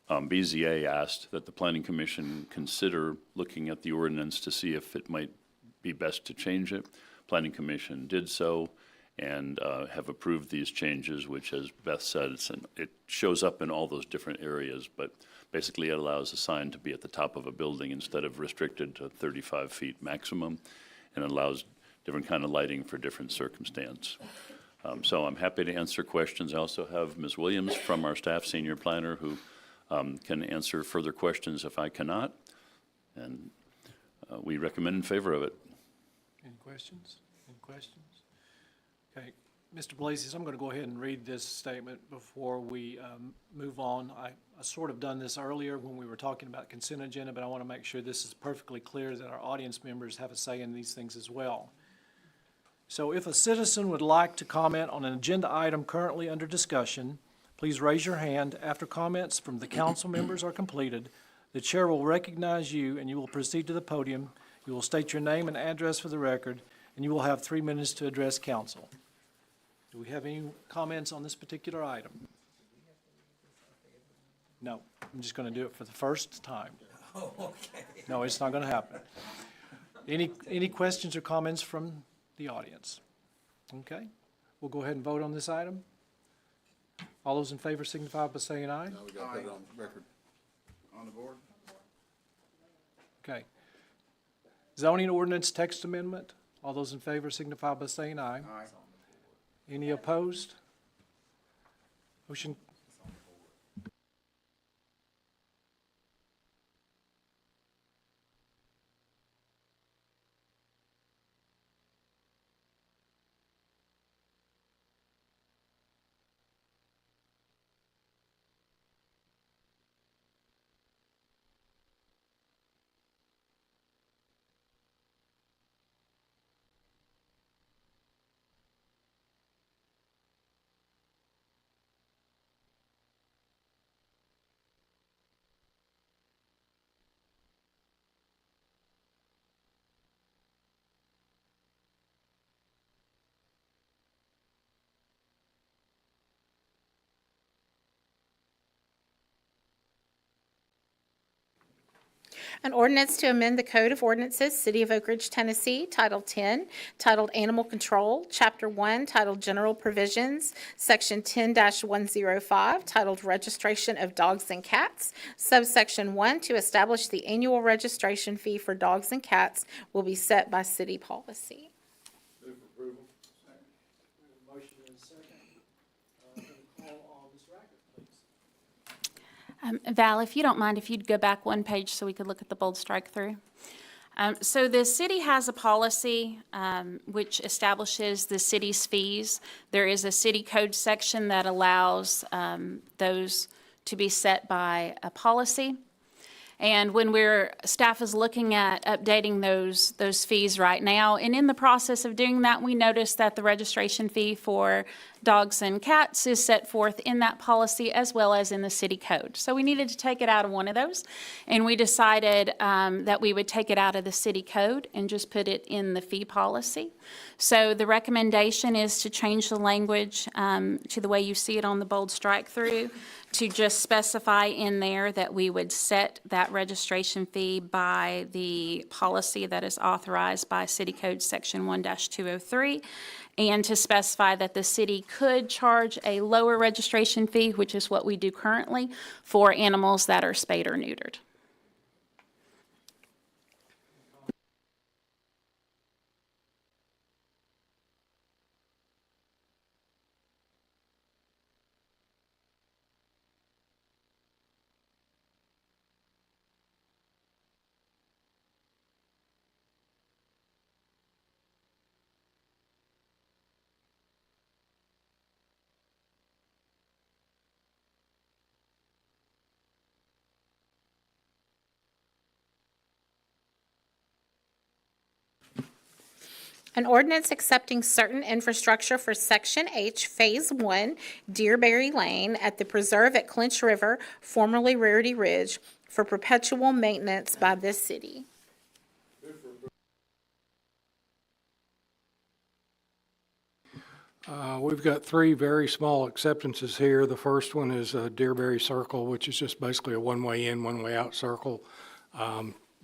BZA asked that the Planning Commission consider looking at the ordinance to see if it might be best to change it. Planning Commission did so, and have approved these changes, which, as Beth said, it shows up in all those different areas, but basically it allows a sign to be at the top of a building instead of restricted to 35 feet maximum, and allows different kind of lighting for different circumstance. So I'm happy to answer questions. I also have Ms. Williams from our staff senior planner who can answer further questions if I cannot, and we recommend in favor of it. Any questions? Any questions? Okay, Mr. Blasius, I'm going to go ahead and read this statement before we move on. I sort of done this earlier when we were talking about consent agenda, but I want to make sure this is perfectly clear that our audience members have a say in these things as well. So if a citizen would like to comment on an agenda item currently under discussion, please raise your hand. After comments from the council members are completed, the chair will recognize you and you will proceed to the podium. You will state your name and address for the record, and you will have 3 minutes to address council. Do we have any comments on this particular item? No, I'm just going to do it for the first time. Oh, okay. No, it's not going to happen. Any questions or comments from the audience? Okay, we'll go ahead and vote on this item. All those in favor signify by saying aye. Now we got to put it on record. On the board? Okay. Zoning ordinance text amendment. All those in favor signify by saying aye. Aye. Any opposed? Motion. An ordinance to amend the Code of Ordinances, City of Oak Ridge, Tennessee, Title 10, titled Animal Control, Chapter 1, titled General Provisions, Section 10-105, titled Registration of Dogs and Cats, subsection 1, to establish the annual registration fee for dogs and cats will be set by city policy. Move for approval. Second. Motion and a second. Call on Ms. Rackett, please. Val, if you don't mind, if you'd go back one page so we could look at the bold strike through. So the city has a policy which establishes the city's fees. There is a city code section that allows those to be set by a policy. And when staff is looking at updating those fees right now, and in the process of doing that, we noticed that the registration fee for dogs and cats is set forth in that policy as well as in the city code. So we needed to take it out of one of those, and we decided that we would take it out of the city code and just put it in the fee policy. So the recommendation is to change the language to the way you see it on the bold strike through, to just specify in there that we would set that registration fee by the policy that is authorized by City Code Section 1-203, and to specify that the city could charge a lower registration fee, which is what we do currently, for animals that are spayed or neutered. An ordinance accepting certain infrastructure for Section H, Phase 1, Deerberry Lane at the Preserve at Clinch River, formerly Rarity Ridge, for perpetual maintenance by this city. We've got three very small acceptances here. The first one is Deerberry Circle, which is just basically a one-way in, one-way out circle.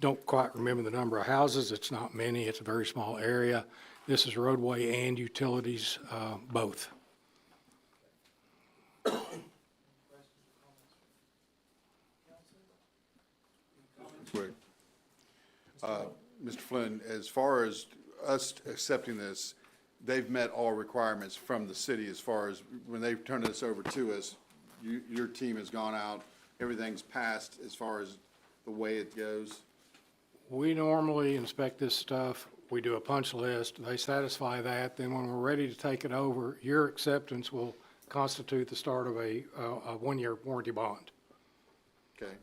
Don't quite remember the number of houses. It's not many. It's a very small area. This is roadway and utilities, both. Quick. Mr. Flynn, as far as us accepting this, they've met all requirements from the city as far as when they turn this over to us, your team has gone out, everything's passed as far as the way it goes? We normally inspect this stuff. We do a punch list. They satisfy that. Then when we're ready to take it over, your acceptance will constitute the start of a one-year warranty bond. Okay.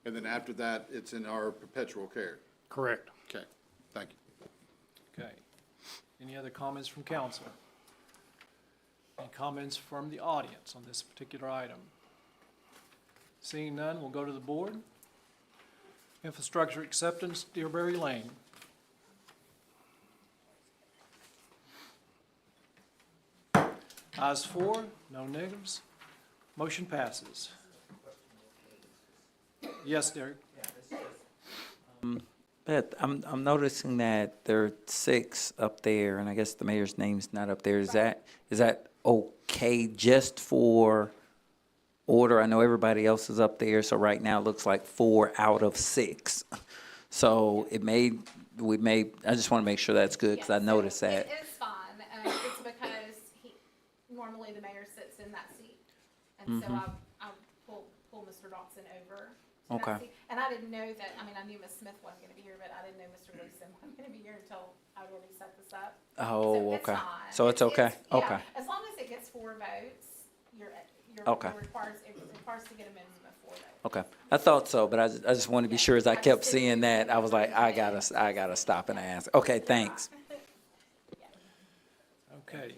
And then after that, it's in our perpetual care? Correct. Okay, thank you. Okay. Any other comments from council? Any comments from the audience on this particular item? Seeing none, we'll go to the board. Infrastructure acceptance, Deerberry Lane. Ayes 4, no negatives. Motion passes. Yes, Derek? Beth, I'm noticing that there are 6 up there, and I guess the mayor's name's not up there. Is that okay just for order? I know everybody else is up there, so right now it looks like 4 out of 6. So I just want to make sure that's good, because I noticed that. It's fine. It's because normally the mayor sits in that seat. And so I pull Mr. Dotson over to that seat. And I didn't know that, I mean, I knew Ms. Smith wasn't going to be here, but I didn't know Mr. Leeson wasn't going to be here until I already set this up. Oh, So it's okay. fine. So it's okay? Yeah, Okay. as long as it gets 4 votes, Okay. it requires to get a minimum of 4 votes. Okay, I thought so, but I just wanted to be sure. As I kept seeing that, I was like, I gotta stop and ask. Okay, thanks. Okay,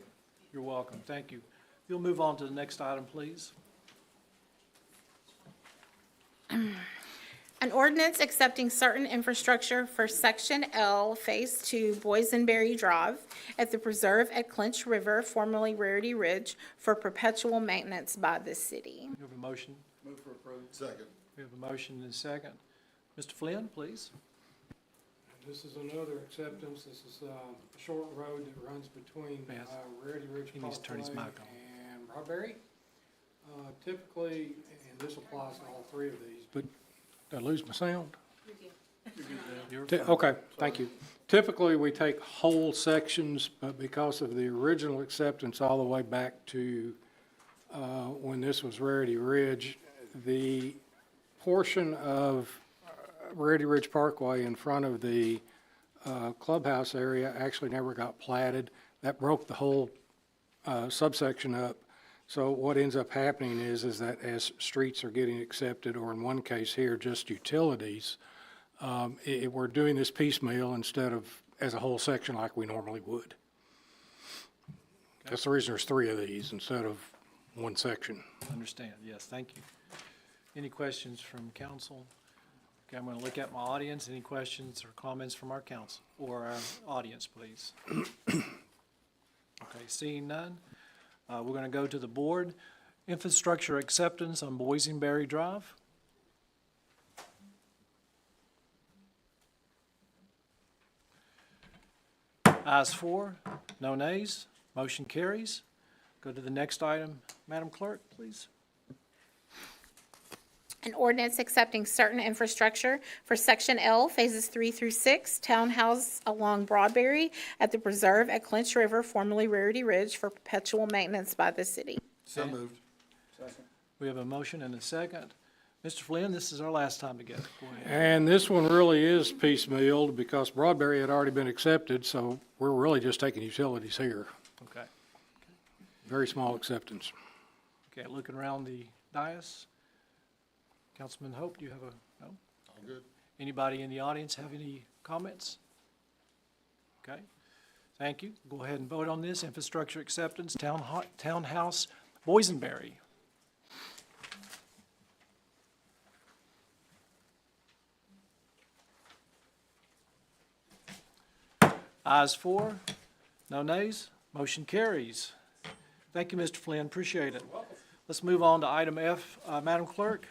you're welcome, thank you. You'll move on to the next item, please. An ordinance accepting certain infrastructure for Section L, Phase 2, Boysenberry Drive at the preserve at Clinch River, formerly Rarity Ridge, for perpetual maintenance by the city. You have a motion? Move for approval. Second. We have a motion and a second. Mr. Flynn, please. This is another acceptance. This is a short road that runs between Rarity Ridge He needs to turn his mic Parkway on. and Broadberry. Typically, and this applies to all 3 of these, but did I lose my sound? Okay, thank you. Typically, we take whole sections, but because of the original acceptance all the way back to when this was Rarity Ridge, the portion of Rarity Ridge Parkway in front of the clubhouse area actually never got platted. That broke the whole subsection up. So what ends up happening is that as streets are getting accepted, or in one case here, just utilities, we're doing this piecemeal instead of as a whole section like we normally would. That's the reason there's 3 of these instead of 1 section. Understand, yes, thank you. Any questions from council? Okay, I'm going to look at my audience. Any questions or comments from our council or our audience, please? Okay, seeing none, we're going to go to the board. Infrastructure acceptance on Boysenberry Drive. Ayes 4, no nays, motion carries. Go to the next item. Madam Clerk, please. An ordinance accepting certain infrastructure for Section L, Phases 3 through 6, townhouse along Broadberry at the preserve at Clinch River, formerly Rarity Ridge, for perpetual maintenance by the city. So moved. We have a motion and a second. Mr. Flynn, this is our last time together. Go ahead. And this one really is piecemealed because Broadberry had already been accepted, so we're really just taking utilities here. Okay. Very small acceptance. Okay, looking around the dais. Councilman Hope, do you have a, no? All good. Anybody in the audience have any comments? Okay, thank you. Go ahead and vote on this. Infrastructure acceptance, townhouse, Boysenberry. Ayes 4, no nays, motion carries. Thank you, Mr. Flynn, appreciate it. Let's move on to item F. Madam Clerk?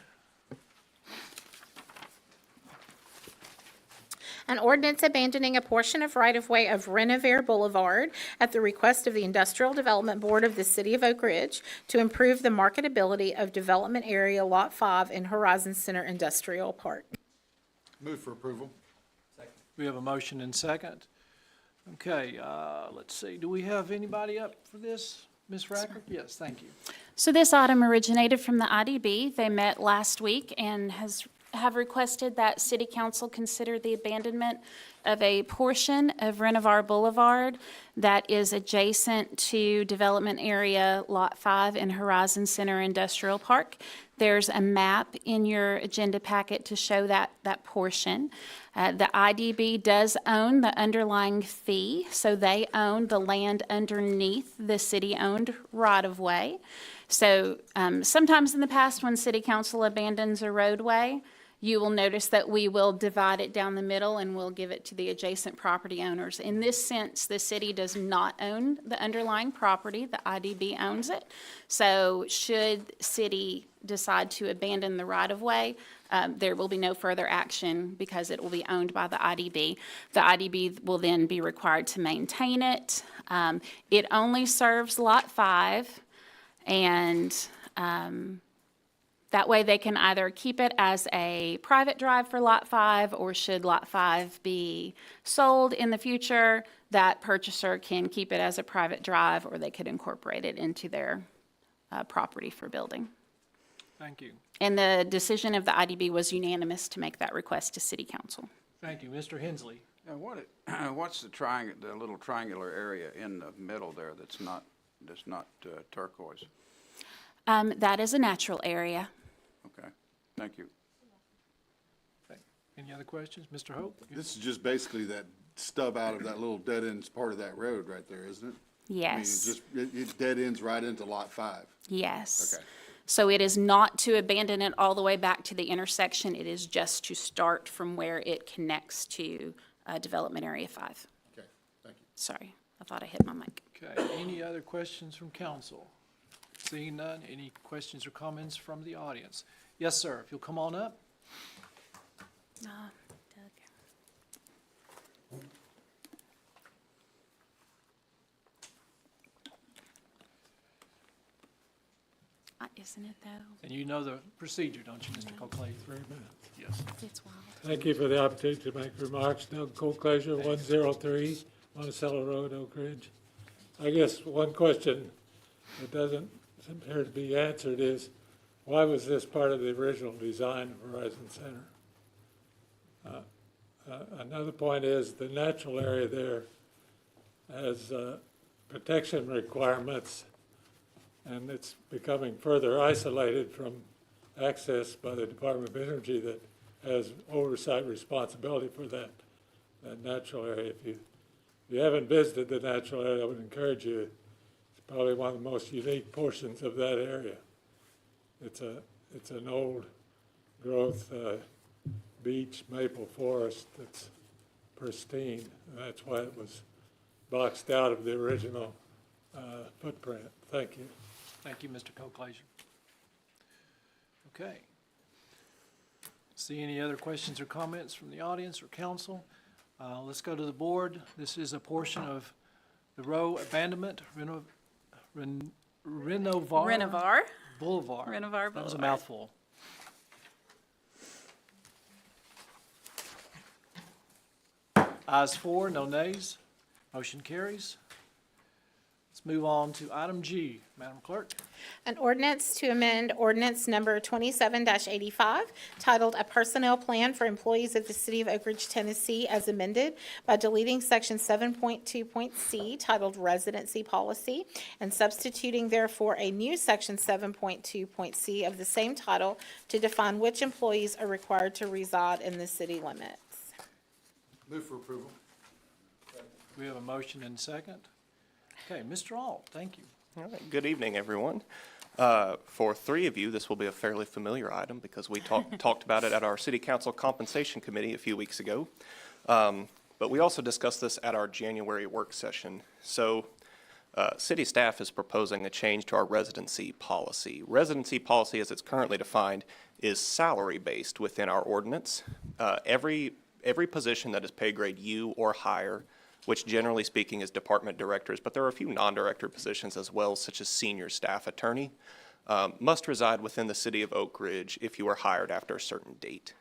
An ordinance abandoning a portion of right-of-way of Renovare Boulevard at the request of the Industrial Development Board of the City of Oak Ridge to improve the marketability of Development Area Lot 5 in Horizon Center Industrial Park. Move for approval. We have a motion and second. Okay, let's see, do we have anybody up for this? Ms. Racker? Yes, thank you. So this item originated from the IDB. They met last week and have requested that City Council consider the abandonment of a portion of Renovar Boulevard that is adjacent to Development Area Lot 5 in Horizon Center Industrial Park. There's a map in your agenda packet to show that portion. The IDB does own the underlying fee, so they own the land underneath the city-owned right-of-way. So sometimes in the past, when City Council abandons a roadway, you will notice that we will divide it down the middle and we'll give it to the adjacent property owners. In this sense, the city does not own the underlying property. The IDB owns it. So should city decide to abandon the right-of-way, There will be no further action because it will be owned by the IDB. The IDB will then be required to maintain it. It only serves Lot 5, and that way they can either keep it as a private drive for Lot 5, or should Lot 5 be sold in the future, that purchaser can keep it as a private drive, or they could incorporate it into their property for building. Thank you. And the decision of the IDB was unanimous to make that request to City Council. Thank you. Mr. Hensley? Now, what's the the little triangular area in the middle there that's not turquoise? That is a natural area. Okay, thank you. Any other questions? Mr. Hope? This is just basically that stub out of that little dead ends part of that road right there, isn't it? Yes. I mean, it dead ends right into Lot 5. Yes. Okay. So it is not to abandon it all the way back to the intersection. It is just to start from where it connects to Development Area 5. Okay, thank you. Sorry, I thought I hit my mic. Okay, any other questions from council? Seeing none, any questions or comments from the audience? Yes, sir, if you'll come on up. Doug. Isn't it though? And you know the procedure, don't you, Mr. Colclay? Yes. It's wild. Thank you for the opportunity to make remarks. Doug Colclasure, 103 Monticello Road, Oak Ridge. I guess one question that doesn't appear to be answered is, why was this part of the original design of Verizon Center? Another point is the natural area there has protection requirements, and it's becoming further isolated from access by the Department of Energy that has oversight responsibility for that natural area. If you haven't visited the natural area, I would encourage you. It's probably one of the most unique portions of that area. It's an old growth beech maple forest that's pristine, and that's why it was boxed out of the original footprint. Thank you. Thank you, Mr. Colclasure. Okay. See any other questions or comments from the audience or council? Let's go to the board. This is a portion of the Row Abandonment Renovar Boulevard. Renovar That was a Boulevard. mouthful. Ayes 4, no nays. Motion carries. Let's move on to item G. Madam Clerk. An ordinance to amend ordinance number 27-85 titled A Personnel Plan for Employees of the City of Oak Ridge, Tennessee, as amended by deleting section 7.2.c titled Residency Policy and substituting therefore a new section 7.2.c of the same title to define which employees are required to reside in the city limits. Move for approval. We have a motion and second. Okay, Mr. Alt, thank you. All right, good evening, everyone. For three of you, this will be a fairly familiar item because we talked about it at our City Council Compensation Committee a few weeks ago. But we also discussed this at our January work session. So city staff is proposing a change to our residency policy. Residency policy, as it's currently defined, is salary-based within our ordinance. Every position that is pay grade U or higher, which generally speaking is department directors, but there are a few non-director positions as well, such as senior staff attorney, must reside within the city of Oak Ridge if you are hired after a certain date.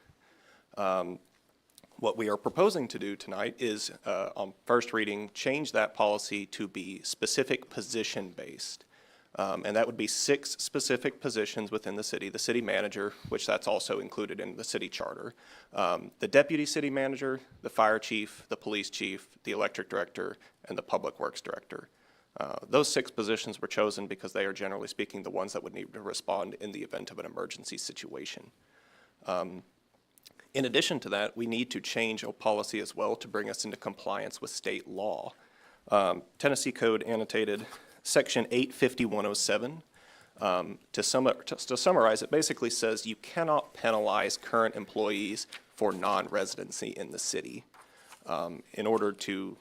What we are proposing to do tonight is, on first reading, change that policy to be specific position-based. And that would be 6 specific positions within the city manager, which that's also included in the city charter, the deputy city manager, the fire chief, the police chief, the electric director, and the public works director. Those 6 positions were chosen because they are generally speaking the ones that would need to respond in the event of an emergency situation. In addition to that, we need to change a policy as well to bring us into compliance with state law. Tennessee Code annotated Section 85107. To summarize, it basically says you cannot penalize current employees for non-residency in the city. In order to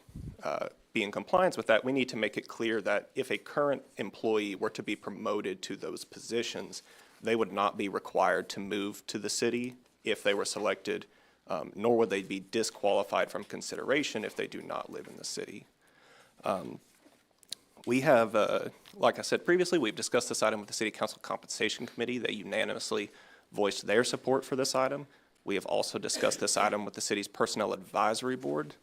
be in compliance with that, we need to make it clear that if a current employee were to be promoted to those positions, they would not be required to move to the city if they were selected, nor would they be disqualified from consideration if they do not live in the city. We have, like I said previously, we've discussed this item with the City Council Compensation Committee. They unanimously voiced their support for this item. We have also discussed this item with the city's Personnel Advisory Board.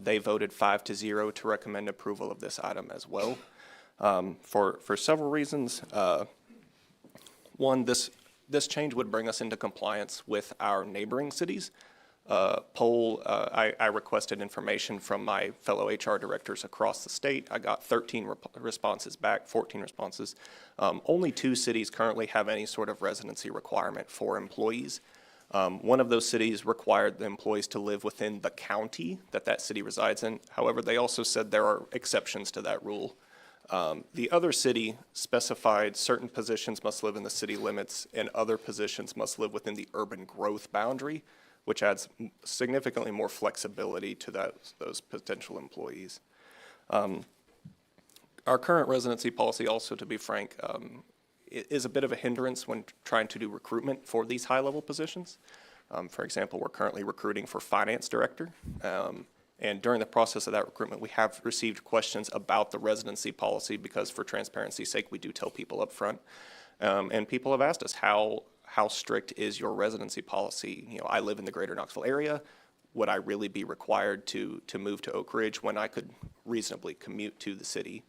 They voted 5-0 to recommend approval of this item as well. For several reasons. One, this change would bring us into compliance with our neighboring cities. I requested information from my fellow HR directors across the state. I got 13 responses back, 14 responses. Only 2 cities currently have any sort of residency requirement for employees. One of those cities required the employees to live within the county that city resides in. However, they also said there are exceptions to that rule. The other city specified certain positions must live in the city limits and other positions must live within the urban growth boundary, which adds significantly more flexibility to those potential employees. Our current residency policy also, to be frank, is a bit of a hindrance when trying to do recruitment for these high-level positions. For example, we're currently recruiting for finance director. And during the process of that recruitment, we have received questions about the residency policy because for transparency's sake, we do tell people up front. And people have asked us, how strict is your residency policy? You know, I live in the greater Knoxville area. Would I really be required to move to Oak Ridge when I could reasonably commute to the city?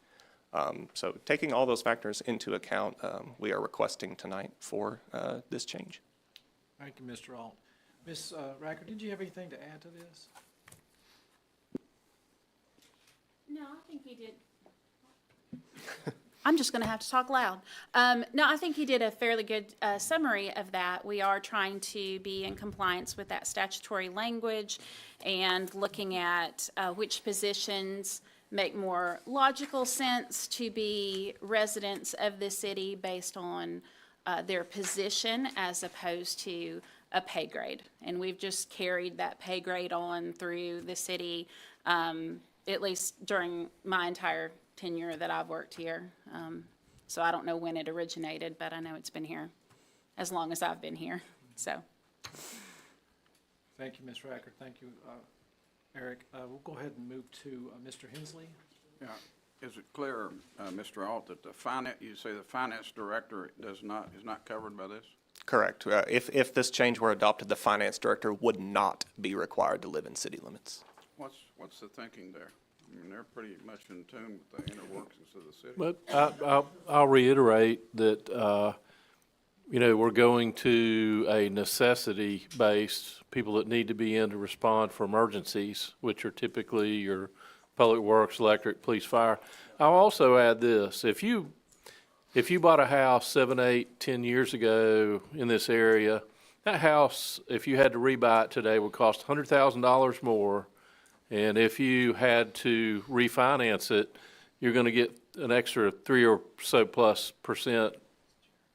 So taking all those factors into account, we are requesting tonight for this change. Thank you, Mr. Alt. Ms. Racker, did you have anything to add to this? No, I think he did. I'm just going to have to talk loud. No, I think he did a fairly good summary of that. We are trying to be in compliance with that statutory language and looking at which positions make more logical sense to be residents of the city based on their position as opposed to a pay grade. And we've just carried that pay grade on through the city, at least during my entire tenure that I've worked here. So I don't know when it originated, but I know it's been here as long as I've been here, so. Thank you, Ms. Racker. Thank you, Eric. We'll go ahead and move to Mr. Hensley. Yeah, is it clear, Mr. Alt, that you say the finance director is not covered by this? Correct. If this change were adopted, the finance director would not be required to live in city limits. What's the thinking there? I mean, they're pretty much in tune with the inner workings of the city. But I'll reiterate that, we're going to a necessity-based, people that need to be in to respond for emergencies, which are typically your public works, electric, police, fire. I'll also add this. If you bought a house 7, 8, 10 years ago in this area, that house, if you had to rebuy it today, would cost $100,000 more. And if you had to refinance it, you're going to get an extra 3 or so plus %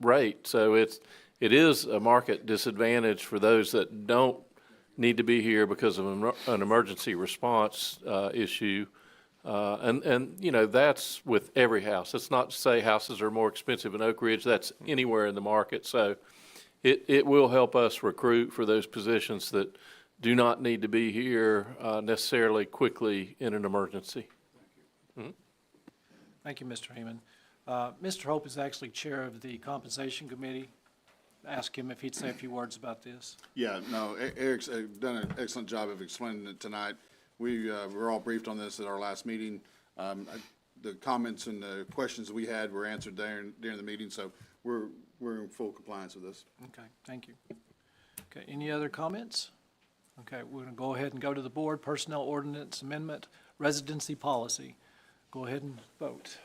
rate. So it is a market disadvantage for those that don't need to be here because of an emergency response issue. And that's with every house. It's not to say houses are more expensive in Oak Ridge. That's anywhere in the market. So it will help us recruit for those positions that do not need to be here necessarily quickly in an emergency. Mm-hmm. Thank you, Mr. Heeman. Mr. Hope is actually chair of the Compensation Committee. Ask him if he'd say a few words about this. Yeah, no, Eric's done an excellent job of explaining it tonight. We were all briefed on this at our last meeting. The comments and the questions we had were answered during the meeting, so we're in full compliance with this. Okay, thank you. Okay, any other comments? Okay, we're going to go ahead and go to the board. Personnel Ordinance Amendment, Residency Policy. Go ahead and vote.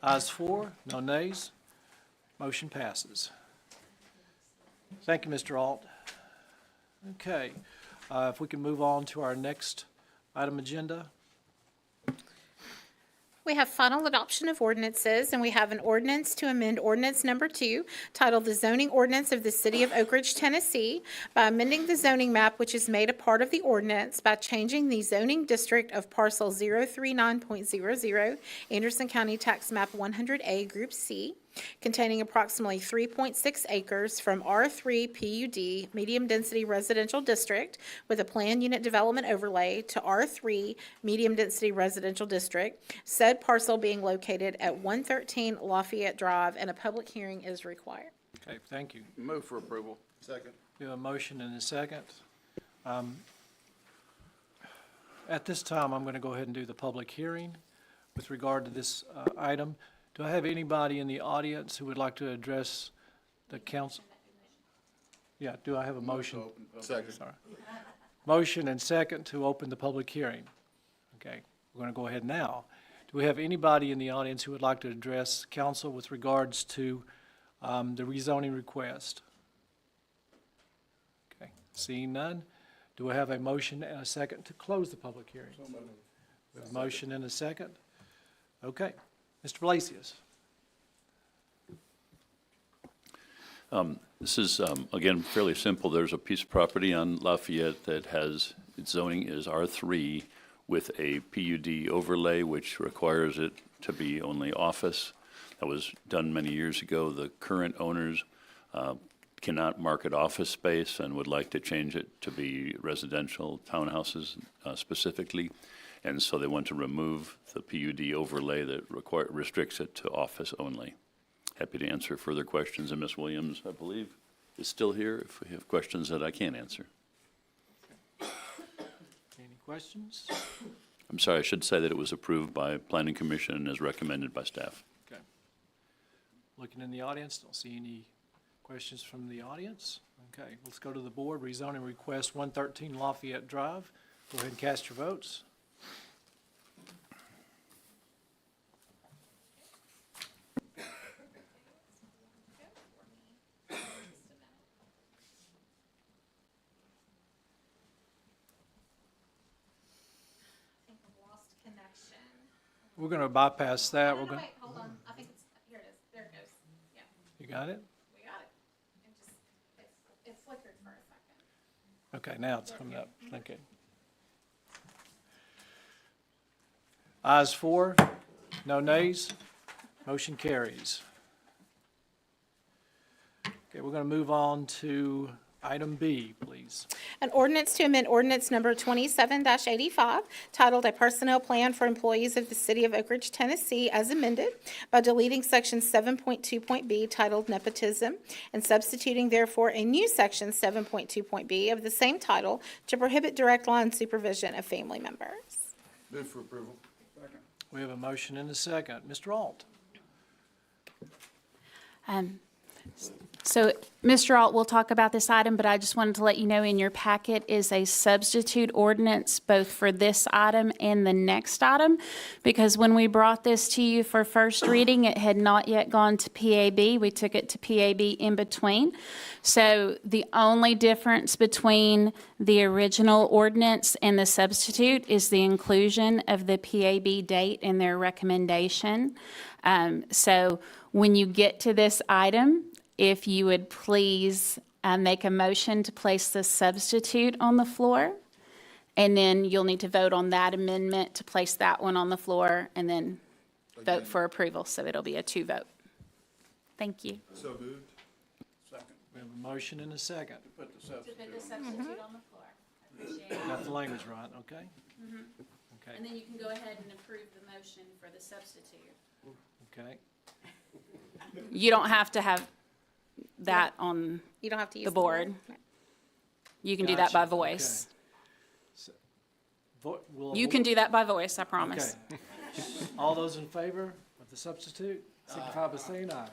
Ayes 4, no nays. Motion passes. Thank you, Mr. Alt. Okay, if we can move on to our next item agenda. We have final adoption of ordinances, and we have an ordinance to amend ordinance number 2, titled the zoning ordinance of the city of Oak Ridge, Tennessee, by amending the zoning map which is made a part of the ordinance by changing the zoning district of parcel 039.00, Anderson County Tax Map 100A, Group C, containing approximately 3.6 acres from R3 PUD Medium-Density Residential District with a planned unit development overlay to R3 Medium-Density Residential District, said parcel being located at 113 Lafayette Drive, and a public hearing is required. Okay, thank you. Move for approval. Second. We have a motion and a second. At this time, I'm going to go ahead and do the public hearing with regard to this item. Do I have anybody in the audience who would like to address the council? Yeah, do I have a motion? Second. Sorry. Motion and second to open the public hearing. Okay, we're going to go ahead now. Do we have anybody in the audience who would like to address council with regards to the rezoning request? Okay, seeing none, do I have a motion and a second to close the public hearing? We have a motion and a second. Okay, Mr. Blasius. This is, again, fairly simple. There's a piece of property on Lafayette that has, its zoning is R3 with a PUD overlay, which requires it to be only office. That was done many years ago. The current owners cannot market office space and would like to change it to be residential townhouses specifically. And so they want to remove the PUD overlay that restricts it to office only. Happy to answer further questions, and Ms. Williams, I believe, is still here if we have questions that I can't answer. Any questions? I'm sorry, I should say that it was approved by Planning Commission and is recommended by staff. Okay. Looking in the audience, don't see any questions from the audience. Okay, let's go to the board. Rezoning request 113 Lafayette Drive. Go ahead and cast your votes. We're going to bypass that. We're going. Wait, hold on. I think it's, here it is. There it goes. Yeah, You got it? we got it. It flickered for a second. Okay, now it's coming up. Okay. Ayes 4, no nays. Motion carries. Okay, we're going to move on to item B, please. An ordinance to amend ordinance number 27-85, titled A Personnel Plan for Employees of the City of Oak Ridge, Tennessee, as amended, by deleting section 7.2.b titled Nepotism, and substituting therefore a new section 7.2.b of the same title to prohibit direct line supervision of family members. Move for approval. Second. We have a motion and a second. Mr. Alt. So, Mr. Alt will talk about this item, but I just wanted to let you know in your packet is a substitute ordinance both for this item and the next item, because when we brought this to you for first reading, it had not yet gone to PAB. We took it to PAB in between. So the only difference between the original ordinance and the substitute is the inclusion of the PAB date in their recommendation. So when you get to this item, if you would please make a motion to place the substitute on the floor, and then you'll need to vote on that amendment to place that one on the floor, and then vote for approval, so it'll be a 2-vote. Thank you. So moved. Second. We have a motion and a second. Put the substitute. To put the substitute on the floor. I appreciate it. Got the language right, okay? Okay, And then you can go ahead and approve the motion for the substitute. okay. You don't have to have that on You don't have to use the board. You can do that by Gotcha, voice. We'll You can do that by voice, I promise. Okay. All those in favor of the substitute, signify by saying aye.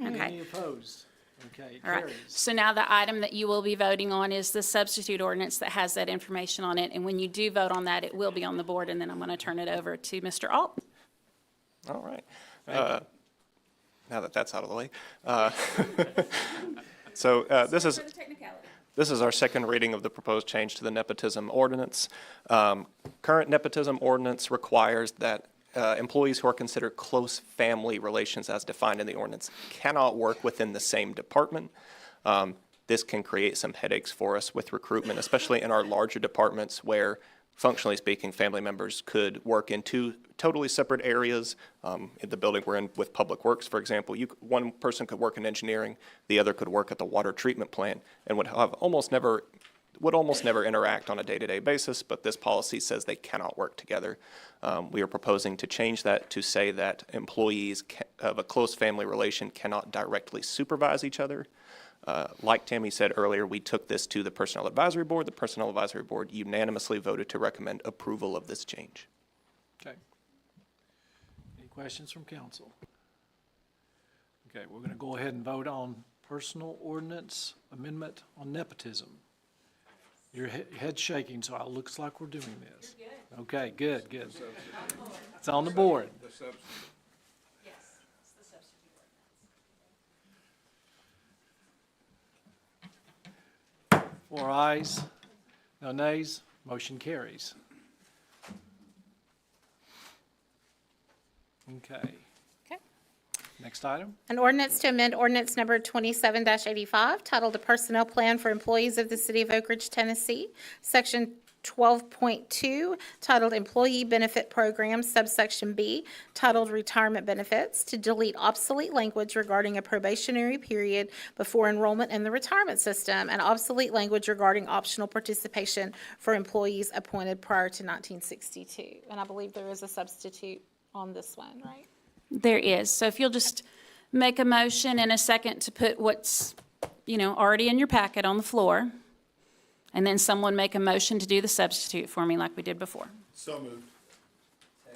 Okay. Any opposed? Okay, it All right. carries. So now the item that you will be voting on is the substitute ordinance that has that information on it. And when you do vote on that, it will be on the board, and then I'm going to turn it over to Mr. Alt. All right. Now that that's out of the way. This is our second reading of the proposed change to the nepotism ordinance. Current nepotism ordinance requires that employees who are considered close family relations as defined in the ordinance cannot work within the same department. This can create some headaches for us with recruitment, especially in our larger departments where functionally speaking, family members could work in two totally separate areas. In the building we're in with Public Works, for example, one person could work in engineering, the other could work at the water treatment plant, and would almost never interact on a day-to-day basis, but this policy says they cannot work together. We are proposing to change that to say that employees of a close family relation cannot directly supervise each other. Like Tammy said earlier, we took this to the Personnel Advisory Board. The Personnel Advisory Board unanimously voted to recommend approval of this change. Okay. Any questions from council? Okay, we're going to go ahead and vote on personal ordinance amendment on nepotism. Your head's shaking, so it looks like we're doing this. Okay, good. It's on the board. Four ayes, no nays, motion carries. Okay. Okay. Next item. An ordinance to amend ordinance number 27-85, titled A Personnel Plan for Employees of the City of Oak Ridge, Tennessee, Section 12.2, titled Employee Benefit Program, subsection B, titled Retirement Benefits, to delete obsolete language regarding a probationary period before enrollment in the retirement system, and obsolete language regarding optional participation for employees appointed prior to 1962. And I believe there is a substitute on this one, right? There is. So if you'll just make a motion in a second to put what's, already in your packet on the floor, and then someone make a motion to do the substitute for me like we did before. So moved. We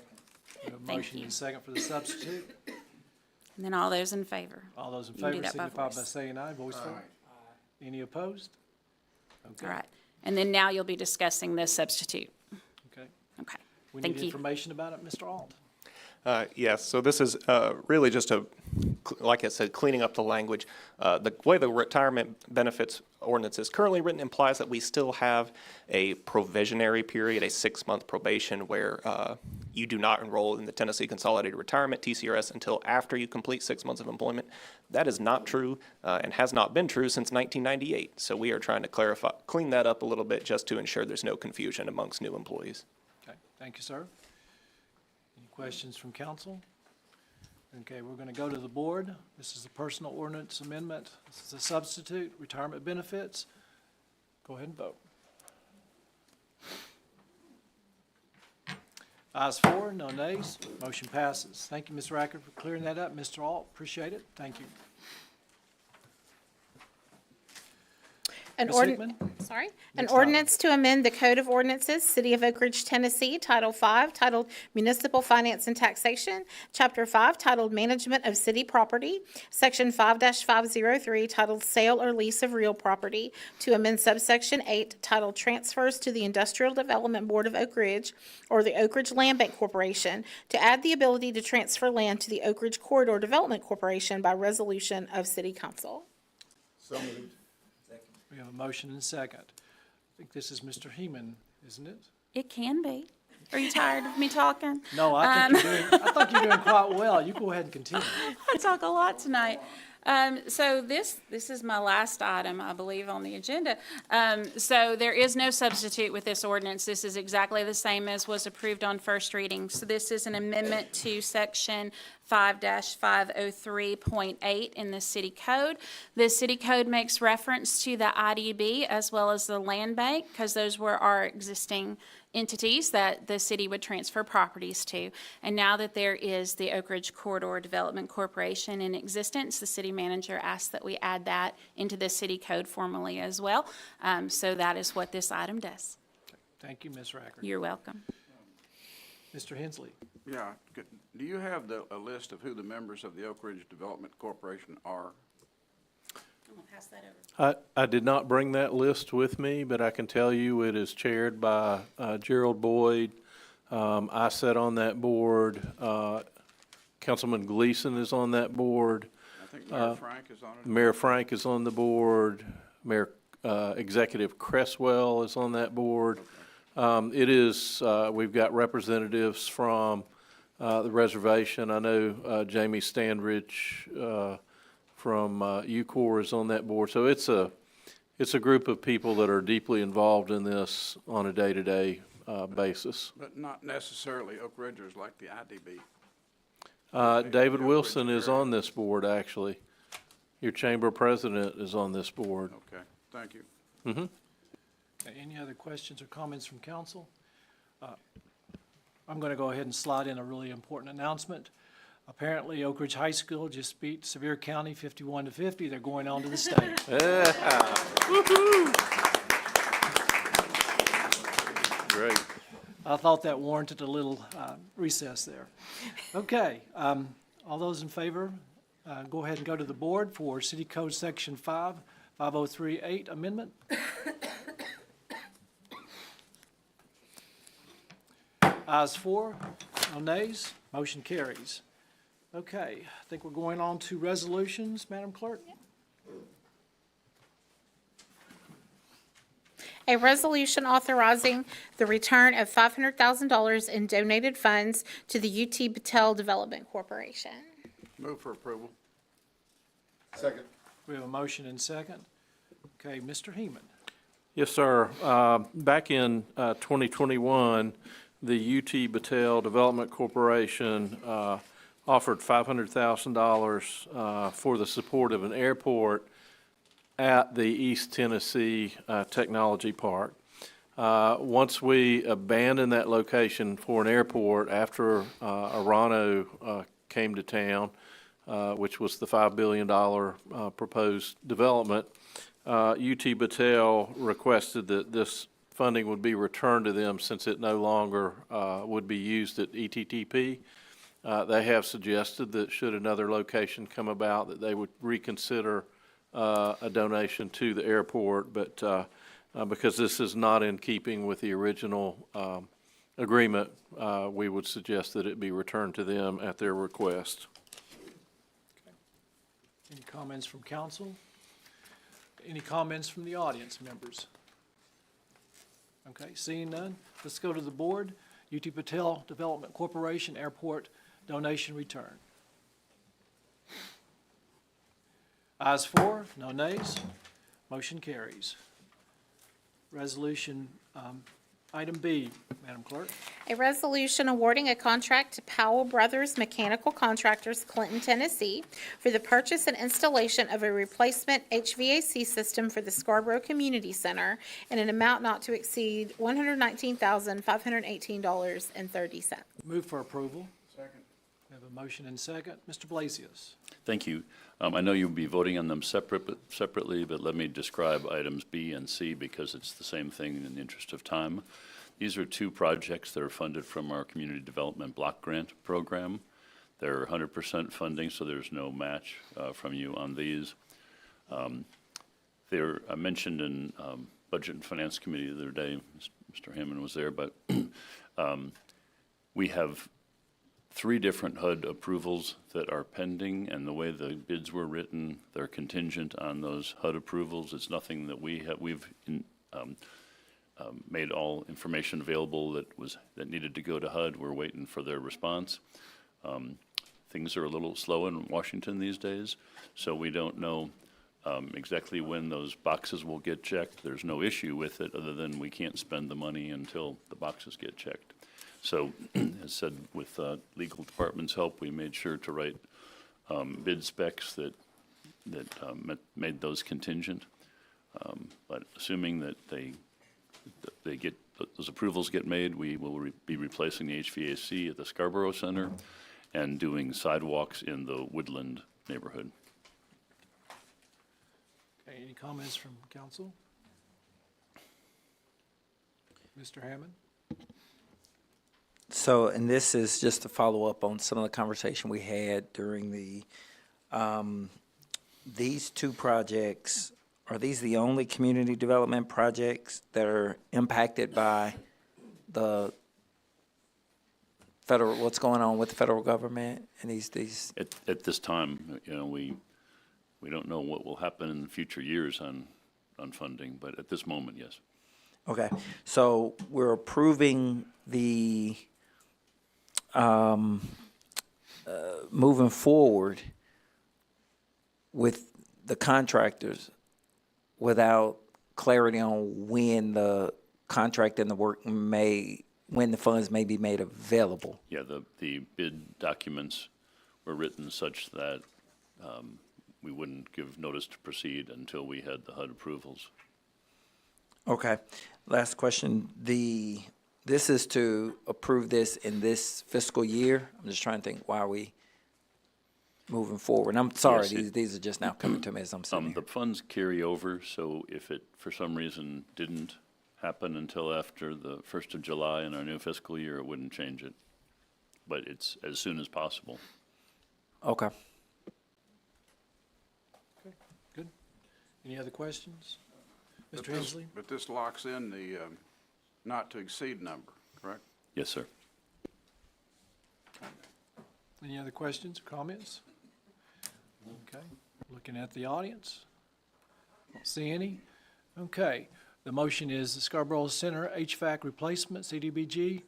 have a Thank motion you. and a second for the substitute. And then all those in favor. All those in You can do favor that by signify by voice. saying aye. Voice vote. Any opposed? Okay. All right. And then now you'll be discussing the substitute. Okay. Okay. We Thank need you. information about it, Mr. Alt. Yes, so this is really just like I said, cleaning up the language. The way the retirement benefits ordinance is currently written implies that we still have a provisionary period, a 6-month probation, where you do not enroll in the Tennessee Consolidated Retirement, TCRS, until after you complete 6 months of employment. That is not true and has not been true since 1998. So we are trying to clean that up a little bit just to ensure there's no confusion amongst new employees. Okay, thank you, sir. Any questions from council? Okay, we're going to go to the board. This is the personal ordinance amendment. This is a substitute, retirement benefits. Go ahead and vote. Ayes 4, no nays, motion passes. Thank you, Ms. Rackard, for clearing that up. Mr. Alt, appreciate it. Thank you. An Ms. ord- Hickman? Sorry, an Next item. ordinance to amend the Code of Ordinances, City of Oak Ridge, Tennessee, Title 5, titled Municipal Finance and Taxation, Chapter 5, titled Management of City Property, Section 5-503, titled Sale or Lease of Real Property, to amend subsection 8, titled Transfers to the Industrial Development Board of Oak Ridge, or the Oak Ridge Land Bank Corporation, to add the ability to transfer land to the Oak Ridge Corridor Development Corporation by resolution of City Council. So moved. We have a motion and a second. I think this is Mr. Heeman, isn't it? It can be. Are you tired of me talking? No, I think you're doing quite well. You go ahead and continue. I talk a lot tonight. So this is my last item, I believe, on the agenda. So there is no substitute with this ordinance. This is exactly the same as was approved on first reading. So this is an amendment to section 5-503.8 in the city code. The city code makes reference to the IDB as well as the land bank, because those were our existing entities that the city would transfer properties to. And now that there is the Oak Ridge Corridor Development Corporation in existence, the city manager asked that we add that into the city code formally as well. So that is what this item does. Thank you, Ms. Rackard. You're welcome. Mr. Hensley. Yeah, good. Do you have a list of who the members of the Oak Ridge Development Corporation are? I'm going to pass that over. I did not bring that list with me, but I can tell you it is chaired by Gerald Boyd. I sit on that board. Councilman Gleason is on that board. I think Mayor Frank is on it. Mayor Frank is on the board. Mayor Executive Cresswell is on that board. It is, we've got representatives from the reservation. I know Jamie Standridge from UCOR is on that board. So it's a group of people that are deeply involved in this on a day-to-day basis. But not necessarily Oak Ridgers like the IDB. David Wilson is on this board, actually. Your chamber president is on this board. Okay, thank you. Mm-hmm. Okay, any other questions or comments from council? I'm going to go ahead and slide in a really important announcement. Apparently, Oak Ridge High School just beat Sevier County 51-50. They're going on to the state. Yeah. Woo-hoo. Great. I thought that warranted a little recess there. Okay, all those in favor, go ahead and go to the board for City Code Section 5038 amendment. Ayes 4, no nays, motion carries. Okay, I think we're going on to resolutions, Madam Clerk. A resolution authorizing the return of $500,000 in donated funds to the UT Battelle Development Corporation. Move for approval. Second. We have a motion and second. Okay, Mr. Heeman. Yes, sir. Back in 2021, the UT Battelle Development Corporation offered $500,000 for the support of an airport at the East Tennessee Technology Park. Once we abandoned that location for an airport after Arano came to town, which was the $5 billion proposed development, UT Battelle requested that this funding would be returned to them since it no longer would be used at ETTP. They have suggested that should another location come about, that they would reconsider a donation to the airport, but because this is not in keeping with the original agreement, we would suggest that it be returned to them at their request. Any comments from council? Any comments from the audience members? Okay, seeing none, let's go to the board. UT Battelle Development Corporation Airport donation return. Ayes 4, no nays, motion carries. Resolution, item B, Madam Clerk. A resolution awarding a contract to Powell Brothers Mechanical Contractors, Clinton, Tennessee, for the purchase and installation of a replacement HVAC system for the Scarborough Community Center in an amount not to exceed $119,518.30. Move for approval. Second. We have a motion and second. Mr. Blasius. Thank you. I know you'll be voting on them separately, but let me describe items B and C because it's the same thing in the interest of time. These are two projects that are funded from our Community Development Block Grant Program. They're 100% funding, so there's no match from you on these. They're mentioned in Budget and Finance Committee the other day. Mr. Hammond was there, but we have 3 different HUD approvals that are pending, and the way the bids were written, they're contingent on those HUD approvals. It's nothing that we've made all information available that needed to go to HUD. We're waiting for their response. Things are a little slow in Washington these days, so we don't know exactly when those boxes will get checked. There's no issue with it other than we can't spend the money until the boxes get checked. So, as said, with legal department's help, we made sure to write bid specs that made those contingent. But assuming that they get those approvals get made, we will be replacing the HVAC at the Scarborough Center and doing sidewalks in the Woodland neighborhood. Okay, any comments from council? Mr. Hammond? So, and this is just to follow up on some of the conversation we had during the, these 2 projects, are these the only community development projects that are impacted by the federal, what's going on with the federal government and these? At this time, you know, we don't know what will happen in future years on funding, but at this moment, yes. Okay, so we're approving the, moving forward with the contractors without clarity on when the contract and the work when the funds may be made available. Yeah, the bid documents were written such that we wouldn't give notice to proceed until we had the HUD approvals. Okay. Last question. This is to approve this in this fiscal year. I'm just trying to think, why are we moving forward? I'm sorry, Yes, these are just now coming to me as I'm sitting here. The funds carry over, so if it, for some reason, didn't happen until after the 1st of July in our new fiscal year, it wouldn't change it. But it's as soon as possible. Okay. Good. Any other questions? But Mr. this- Hensley? But this locks in the not-to-exceed number, correct? Yes, sir. Any other questions or comments? Okay, looking at the audience. Don't see any. Okay, the motion is the Scarborough Center HVAC replacement, CDBG.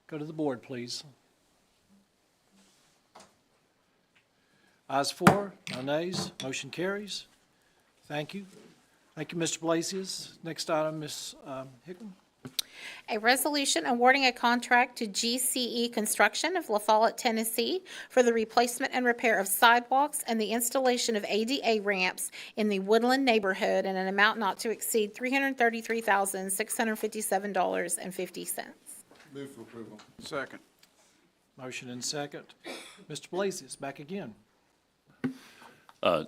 Go to the board, please. Ayes 4, no nays, motion carries. Thank you. Thank you, Mr. Blasius. Next item, Ms. Hickman. A resolution awarding a contract to GCE Construction of La Follette, Tennessee for the replacement and repair of sidewalks and the installation of ADA ramps in the Woodland neighborhood in an amount not to exceed $333,657.50. Move for approval. Second. Motion and second. Mr. Blasius, back again.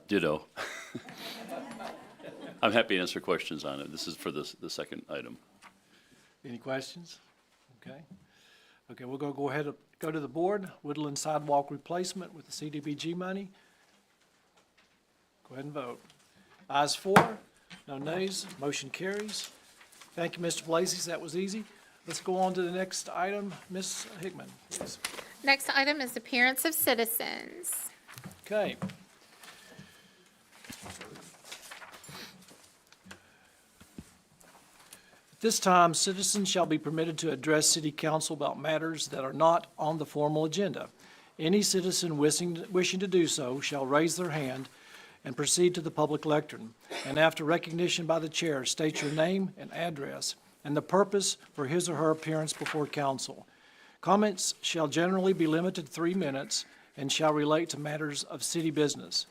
Ditto. I'm happy to answer questions on it. This is for the second item. Any questions? Okay. Okay, we're going to go ahead and go to the board. Woodland sidewalk replacement with the CDBG money. Go ahead and vote. Ayes 4, no nays, motion carries. Thank you, Mr. Blasius, that was easy. Let's go on to the next item. Ms. Hickman, please. Next item is appearance of citizens. Okay. At this time, citizens shall be permitted to address city council about matters that are not on the formal agenda. Any citizen wishing to do so shall raise their hand and proceed to the public lectern. And after recognition by the chair, state your name and address and the purpose for his or her appearance before council. Comments shall generally be limited to 3 minutes and shall relate to matters of city business.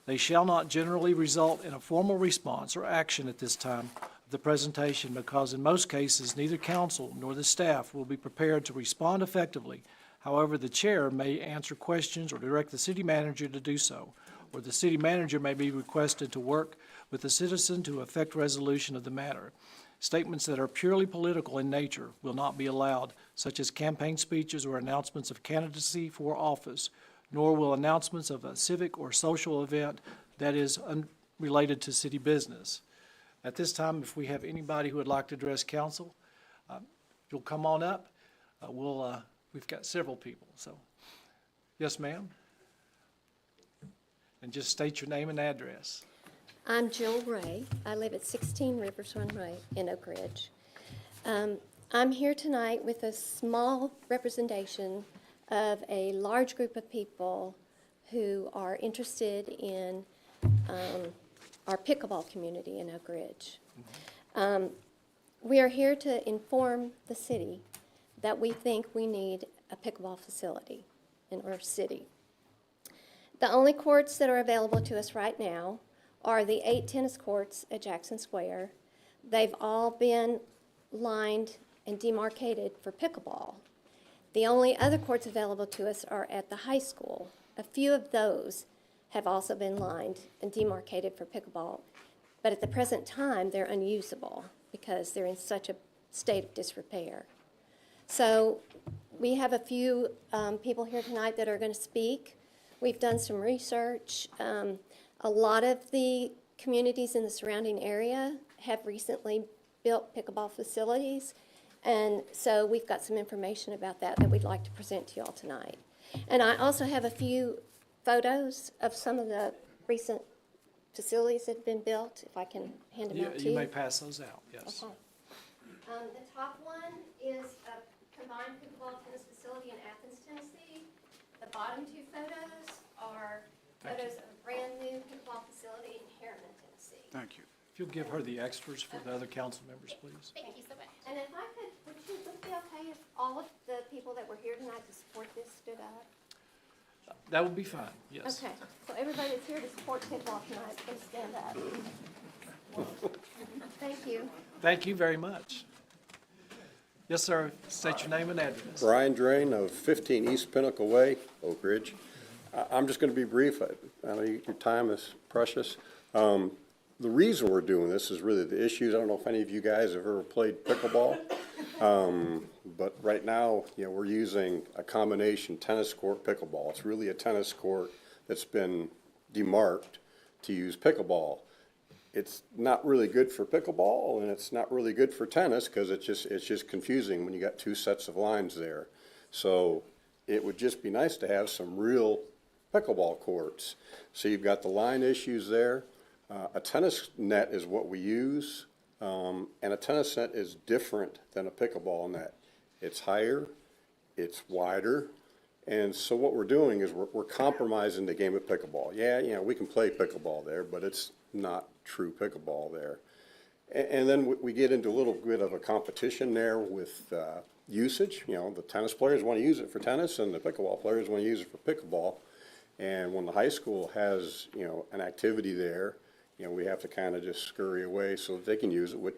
They shall not generally result in a formal response or action at this time of the presentation because in most cases, neither council nor the staff will be prepared to respond effectively. However, the chair may answer questions or direct the city manager to do so, or the city manager may be requested to work with the citizen to effect resolution of the matter. Statements that are purely political in nature will not be allowed, such as campaign speeches or announcements of candidacy for office, nor will announcements of a civic or social event that is unrelated to city business. At this time, if we have anybody who would like to address council, you'll come on up. We've got several people, so. Yes, ma'am? And just state your name and address. I'm Jill Ray. I live at 16 Rivers Run Way in Oak Ridge. I'm here tonight with a small representation of a large group of people who are interested in our pickleball community in Oak Ridge. We are here to inform the city that we think we need a pickleball facility in our city. The only courts that are available to us right now are the 8 tennis courts at Jackson Square. They've all been lined and demarcated for pickleball. The only other courts available to us are at the high school. A few of those have also been lined and demarcated for pickleball, but at the present time, they're unusable because they're in such a state of disrepair. So we have a few people here tonight that are going to speak. We've done some research. A lot of the communities in the surrounding area have recently built pickleball facilities, and so we've got some information about that we'd like to present to you all tonight. And I also have a few photos of some of the recent facilities that have been built, if I can hand them out to you. You may pass those out, yes. Okay. The top one is a combined pickleball tennis facility in Athens, Tennessee. The bottom 2 photos are photos of a brand-new pickleball facility in Harriman, Tennessee. Thank you. If you'll give her the extras for the other council members, please. Thank you so much. And if I could, would it be okay if all of the people that were here tonight to support this stood up? That would be fine, yes. Okay, so everybody that's here to support pickleball tonight, please stand up. Thank you. Thank you very much. Yes, sir. State your name and address. Brian Drain of 15 East Pinnacle Way, Oak Ridge. I'm just going to be brief. I know your time is precious. The reason we're doing this is really the issues. I don't know if any of you guys have ever played pickleball. But right now, we're using a combination tennis court pickleball. It's really a tennis court that's been demarked to use pickleball. It's not really good for pickleball, and it's not really good for tennis because it's just confusing when you got two sets of lines there. So it would just be nice to have some real pickleball courts. So you've got the line issues there. A tennis net is what we use, and a tennis net is different than a pickleball net. It's higher, it's wider, and so what we're doing is we're compromising the game of pickleball. Yeah, we can play pickleball there, but it's not true pickleball there. And then we get into a little bit of a competition there with usage. The tennis players want to use it for tennis, and the pickleball players want to use it for pickleball. And when the high school has, an activity there, we have to kind of just scurry away so that they can use it, which,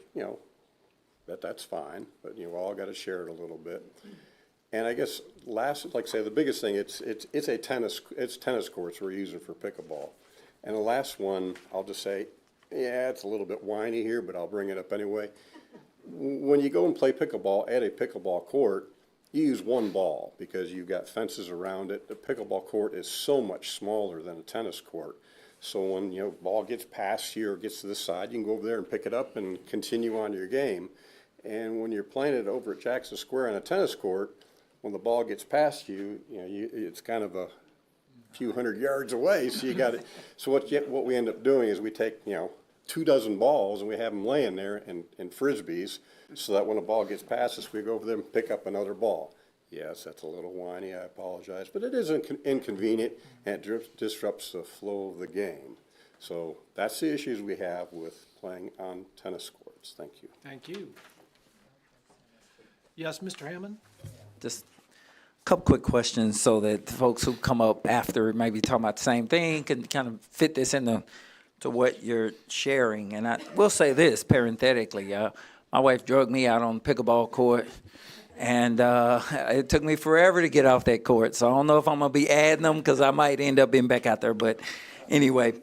that's fine, but, we all got to share it a little bit. And I guess last, like I say, the biggest thing, it's tennis courts we're using for pickleball. And the last one, I'll just say, it's a little bit whiny here, but I'll bring it up anyway. When you go and play pickleball at a pickleball court, you use one ball because you've got fences around it. The pickleball court is so much smaller than a tennis court. So when, ball gets past you or gets to this side, you can go over there and pick it up and continue on your game. And when you're playing it over at Jackson Square on a tennis court, when the ball gets past you, it's kind of a few hundred yards away, so you got it. So what we end up doing is we take 24 balls and we have them laying there in frisbees, so that when a ball gets past us, we go over there and pick up another ball. Yes, that's a little whiny. I apologize, but it is inconvenient and it disrupts the flow of the game. So that's the issues we have with playing on tennis courts. Thank you. Thank you. Yes, Mr. Hammond? Just a couple quick questions so that the folks who come up after maybe talking about the same thing can kind of fit this into what you're sharing. And I will say this parenthetically, my wife drugged me out on the pickleball court, and it took me forever to get off that court. So I don't know if I'm going to be adding them because I might end up being back out there. But anyway,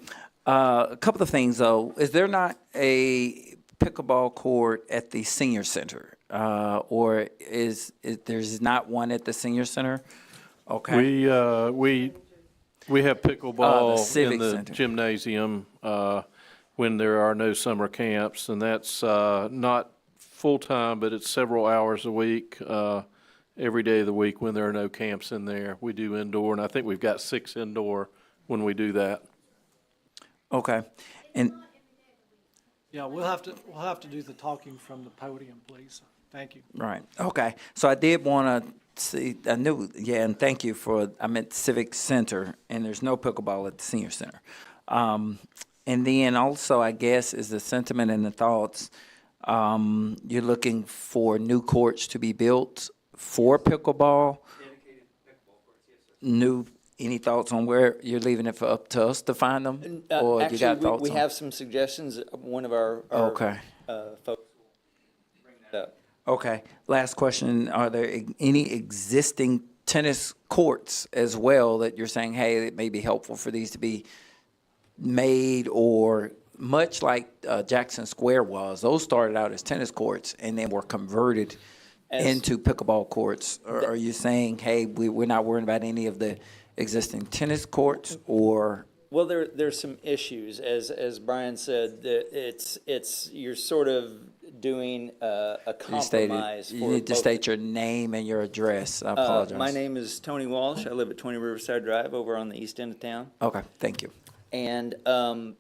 a couple of things though. Is there not a pickleball court at the senior center? Or is there's not one at the senior center? Okay. We have pickleball Civic in the Center. gymnasium when there are no summer camps, and that's not full-time, but it's several hours a week, every day of the week when there are no camps in there. We do indoor, and I think we've got 6 indoor when we do that. Okay. And Yeah, we'll have to do the talking from the podium, please. Thank you. right. Okay. So I did want to see, and thank you I meant Civic Center, and there's no pickleball at the senior center. And then also, I guess, is the sentiment and the thoughts, you're looking for new courts to be built for pickleball? Dedicated pickleball courts, yes, sir. Any thoughts on where you're leaving it up to us to find them? Or you got thoughts we on? have some suggestions. One of our Okay. folks will bring that up. Okay. Last question. Are there any existing tennis courts as well that you're saying, hey, it may be helpful for these to be made, or much like Jackson Square was? Those started out as tennis courts and then were converted into pickleball courts. Or are you saying, hey, we're not worrying about any of the existing tennis courts, or? Well, there's some issues, as Brian said, that you're sort of doing a compromise. You need to state your name and your address. I apologize. My name is Tony Walsh. I live at 20 Riverside Drive over on the east end of town. Okay, thank you. And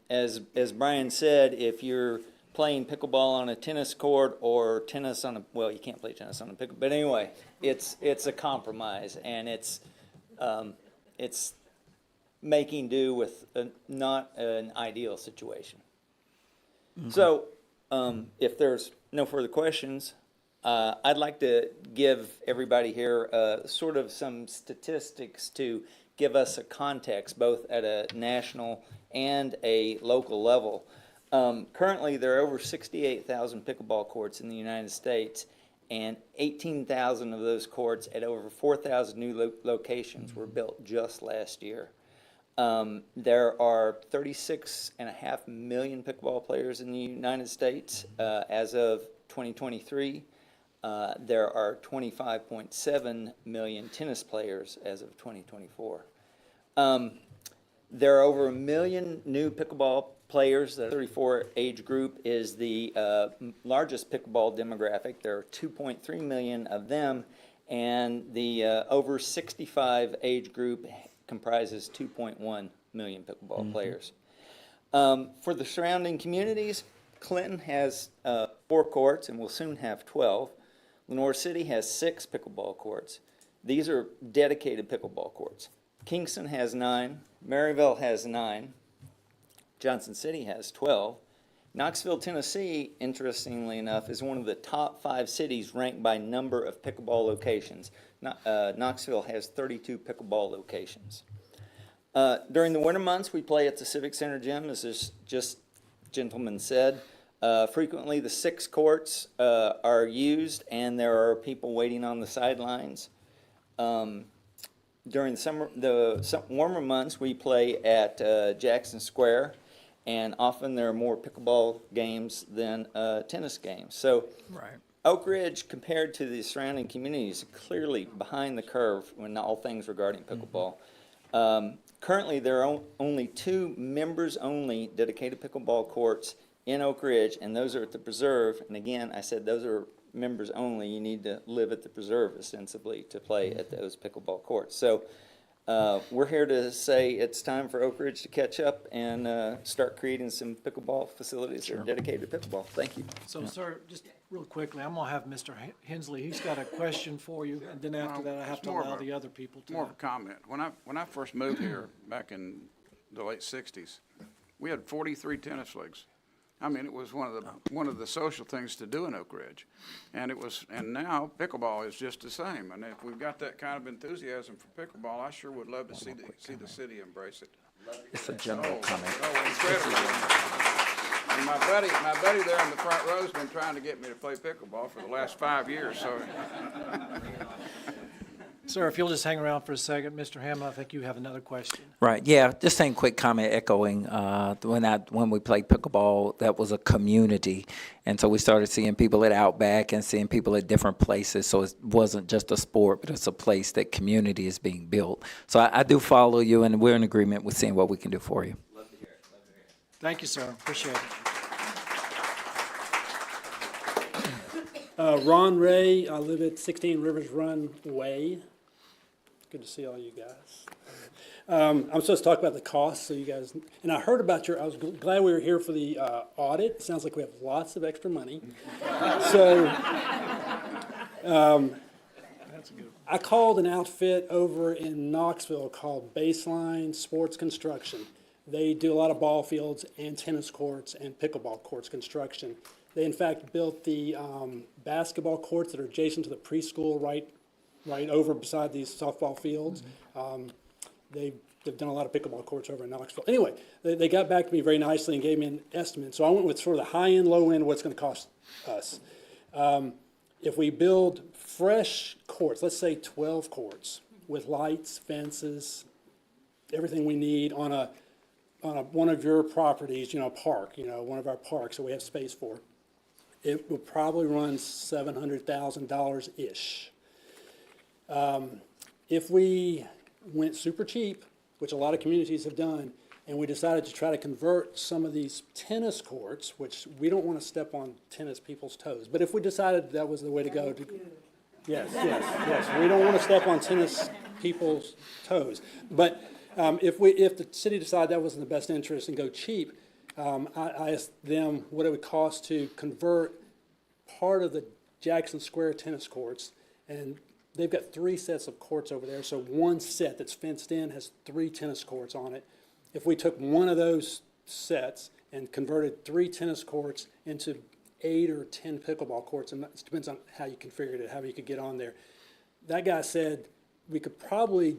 as Brian said, if you're playing pickleball on a tennis court or tennis on well, you can't play tennis on a pickleball, but anyway, it's a compromise, and it's making do with not an ideal situation. Okay. So if there's no further questions, I'd like to give everybody here sort of some statistics to give us a context, both at a national and a local level. Currently, there are over 68,000 pickleball courts in the United States, and 18,000 of those courts at over 4,000 new locations were built just last year. There are 36.5 million pickleball players in the United States as of 2023. There are 25.7 million tennis players as of 2024. There are over 1 million new pickleball players. The 34 age group is the largest pickleball demographic. There are 2.3 million of them, and the over 65 age group comprises 2.1 million pickleball players. For the surrounding communities, Clinton has 4 courts and will soon have 12. Lenore City has 6 pickleball courts. These are dedicated pickleball courts. Kingston has 9, Maryville has 9, Johnson City has 12. Knoxville, Tennessee, interestingly enough, is one of the top 5 cities ranked by number of pickleball locations. Knoxville has 32 pickleball locations. During the winter months, we play at the Civic Center gym, as this just gentleman said. Frequently, the 6 courts are used, and there are people waiting on the sidelines. During the warmer months, we play at Jackson Square, and often there are more pickleball games than tennis games. So Oak Ridge, compared to the surrounding communities, is clearly behind the curve when all things regarding pickleball. Currently, there are only 2 members-only dedicated pickleball courts in Oak Ridge, and those are at the Preserve. And again, I said those are members only. You need to live at the Preserve, ostensibly, to play at those pickleball courts. So we're here to say it's time for Oak Ridge to catch up and start creating some pickleball facilities that are dedicated to pickleball. Thank you. So, sir, just real quickly, I'm gonna have Mr. Hensley, he's got a question for you, and then after that, I have to allow the other people to. More of a comment. When I first moved here back in the late 60s, we had 43 tennis leagues. I mean, it was one of the social things to do in Oak Ridge, and now pickleball is just the same. And if we've got that kind of enthusiasm for pickleball, I sure would love to see the city embrace it. It's a general comment. Incredible. And my buddy there in the front row has been trying to get me to play pickleball for the last 5 years. So. Sir, if you'll just hang around for a second, Mr. Hammond, I think you have another question. Right, yeah, just saying quick comment echoing, when we played pickleball, that was a community. And so we started seeing people at Outback and seeing people at different places. So it wasn't just a sport, but it's a place that community is being built. So I do follow you, and we're in agreement with seeing what we can do for you. Love to hear it. Love to hear it. Thank you, sir. Appreciate it. Ron Ray, I live at 16 Rivers Run Way. Good to see all you guys. I'm supposed to talk about the costs, so you guys, and I heard about I was glad we were here for the audit. It sounds like we have lots of extra money. So I called an outfit over in Knoxville called Baseline Sports Construction. They do a lot of ball fields and tennis courts and pickleball courts construction. They, in fact, built the basketball courts that are adjacent to the preschool right over beside these softball fields. They've done a lot of pickleball courts over in Knoxville. Anyway, they got back to me very nicely and gave me an estimate. So I went with sort of the high end, low end, what's going to cost us. If we build fresh courts, let's say 12 courts with lights, fences, everything we need on one of your properties, park, one of our parks that we have space for, it will probably run $700,000-ish. If we went super cheap, which a lot of communities have done, and we decided to try to convert some of these tennis courts, which we don't want to step on tennis people's toes, but if we decided that was the way to go, yes, we don't want to step on tennis people's toes. But if the city decided that wasn't the best interest and go cheap, I asked them what it would cost to convert part of the Jackson Square tennis courts, and they've got 3 sets of courts over there, so one set that's fenced in has 3 tennis courts on it. If we took one of those sets and converted 3 tennis courts into 8 or 10 pickleball courts, and it depends on how you configured it, how you could get on there. That guy said we could probably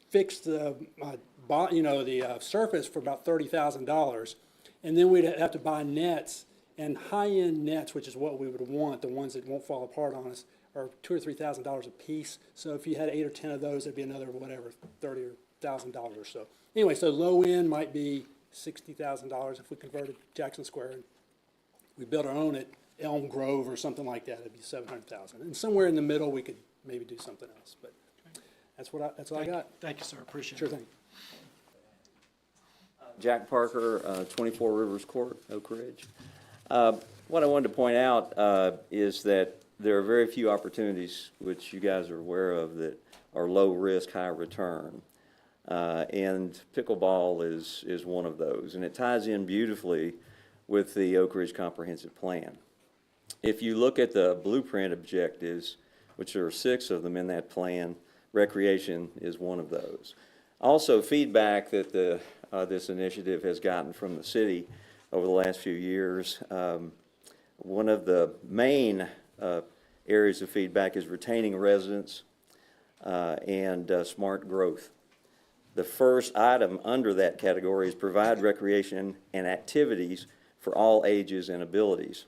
fix the, the surface for about $30,000, and then we'd have to buy nets, and high-end nets, which is what we would want, the ones that won't fall apart on us, are $2,000 or $3,000 a piece. So if you had 8 or 10 of those, it'd be another whatever, $30,000 or so. Anyway, so low end might be $60,000 if we converted Jackson Square. And we built our own at Elm Grove or something like that, it'd be $700,000. And somewhere in the middle, we could maybe do something else. But that's what I got. Thank you, sir, appreciate it. Sure thing. Jack Parker, 24 Rivers Court, Oak Ridge. What I wanted to point out is that there are very few opportunities, which you guys are aware of, that are low risk, high return. And pickleball is one of those. And it ties in beautifully with the Oak Ridge Comprehensive Plan. If you look at the blueprint objectives, which there are 6 of them in that plan, recreation is one of those. Also, feedback that this initiative has gotten from the city over the last few years. One of the main areas of feedback is retaining residents and smart growth. The first item under that category is provide recreation and activities for all ages and abilities.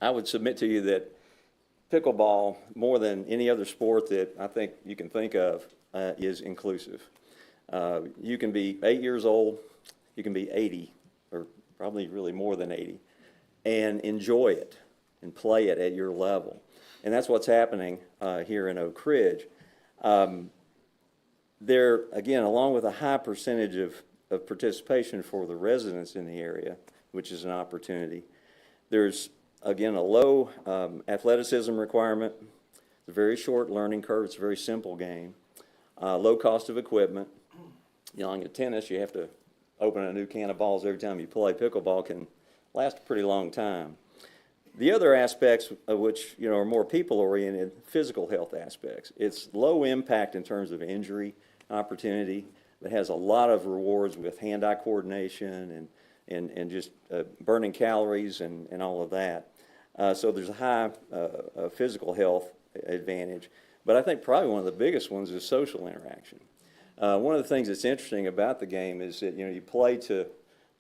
I would submit to you that pickleball, more than any other sport that I think you can think of, is inclusive. You can be 8 years old, you can be 80, or probably really more than 80, and enjoy it and play it at your level. And that's what's happening here in Oak Ridge. There, again, along with a high percentage of participation for the residents in the area, which is an opportunity, there's, again, a low athleticism requirement. It's a very short learning curve. It's a very simple game. Low cost of equipment. Like in tennis, you have to open a new can of balls every time you play. Pickleball can last a pretty long time. The other aspects of which are more people-oriented, physical health aspects. It's low impact in terms of injury opportunity, but has a lot of rewards with hand-eye coordination and just burning calories and all of that. So there's a high physical health advantage. But I think probably one of the biggest ones is social interaction. One of the things that's interesting about the game is that you play to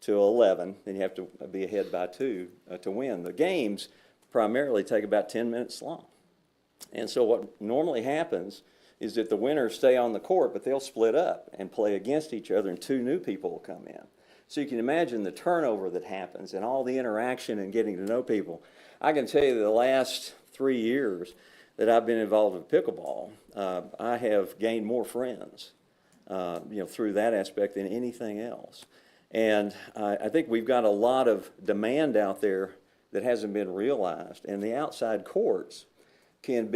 11, then you have to be ahead by 2 to win. The games primarily take about 10 minutes long. And so what normally happens is that the winners stay on the court, but they'll split up and play against each other, and 2 new people will come in. So you can imagine the turnover that happens and all the interaction and getting to know people. I can tell you the last 3 years that I've been involved with pickleball, I have gained more friends, through that aspect than anything else. And I think we've got a lot of demand out there that hasn't been realized, and the outside courts can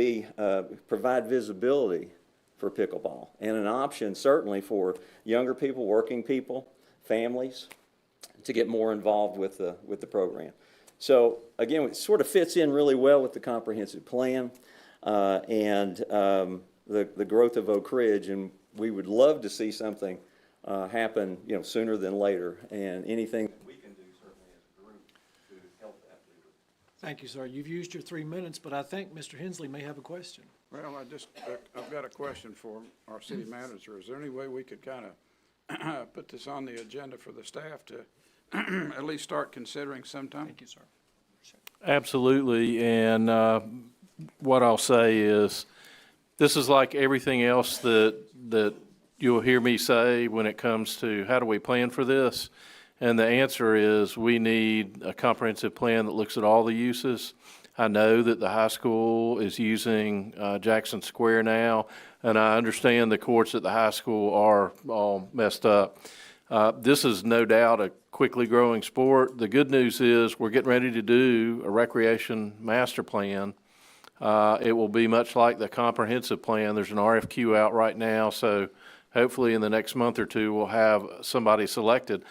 provide visibility for pickleball and an option certainly for younger people, working people, families, to get more involved with the program. So again, it sort of fits in really well with the comprehensive plan and the growth of Oak Ridge, and we would love to see something happen, sooner than later, and anything that we can do certainly as a group to help that do. Thank you, sir. You've used your 3 minutes, but I think Mr. Hensley may have a question. Well, I've got a question for our city manager. Is there any way we could kind of put this on the agenda for the staff to at least start considering sometime? Thank you, sir. Absolutely, and what I'll say is, this is like everything else that you'll hear me say when it comes to how do we plan for this, and the answer is we need a comprehensive plan that looks at all the uses. I know that the high school is using Jackson Square now, and I understand the courts at the high school are all messed up. This is no doubt a quickly growing sport. The good news is we're getting ready to do a recreation master plan. It will be much like the comprehensive plan. There's an RFQ out right now, so hopefully in the next month or 2 we'll have somebody selected.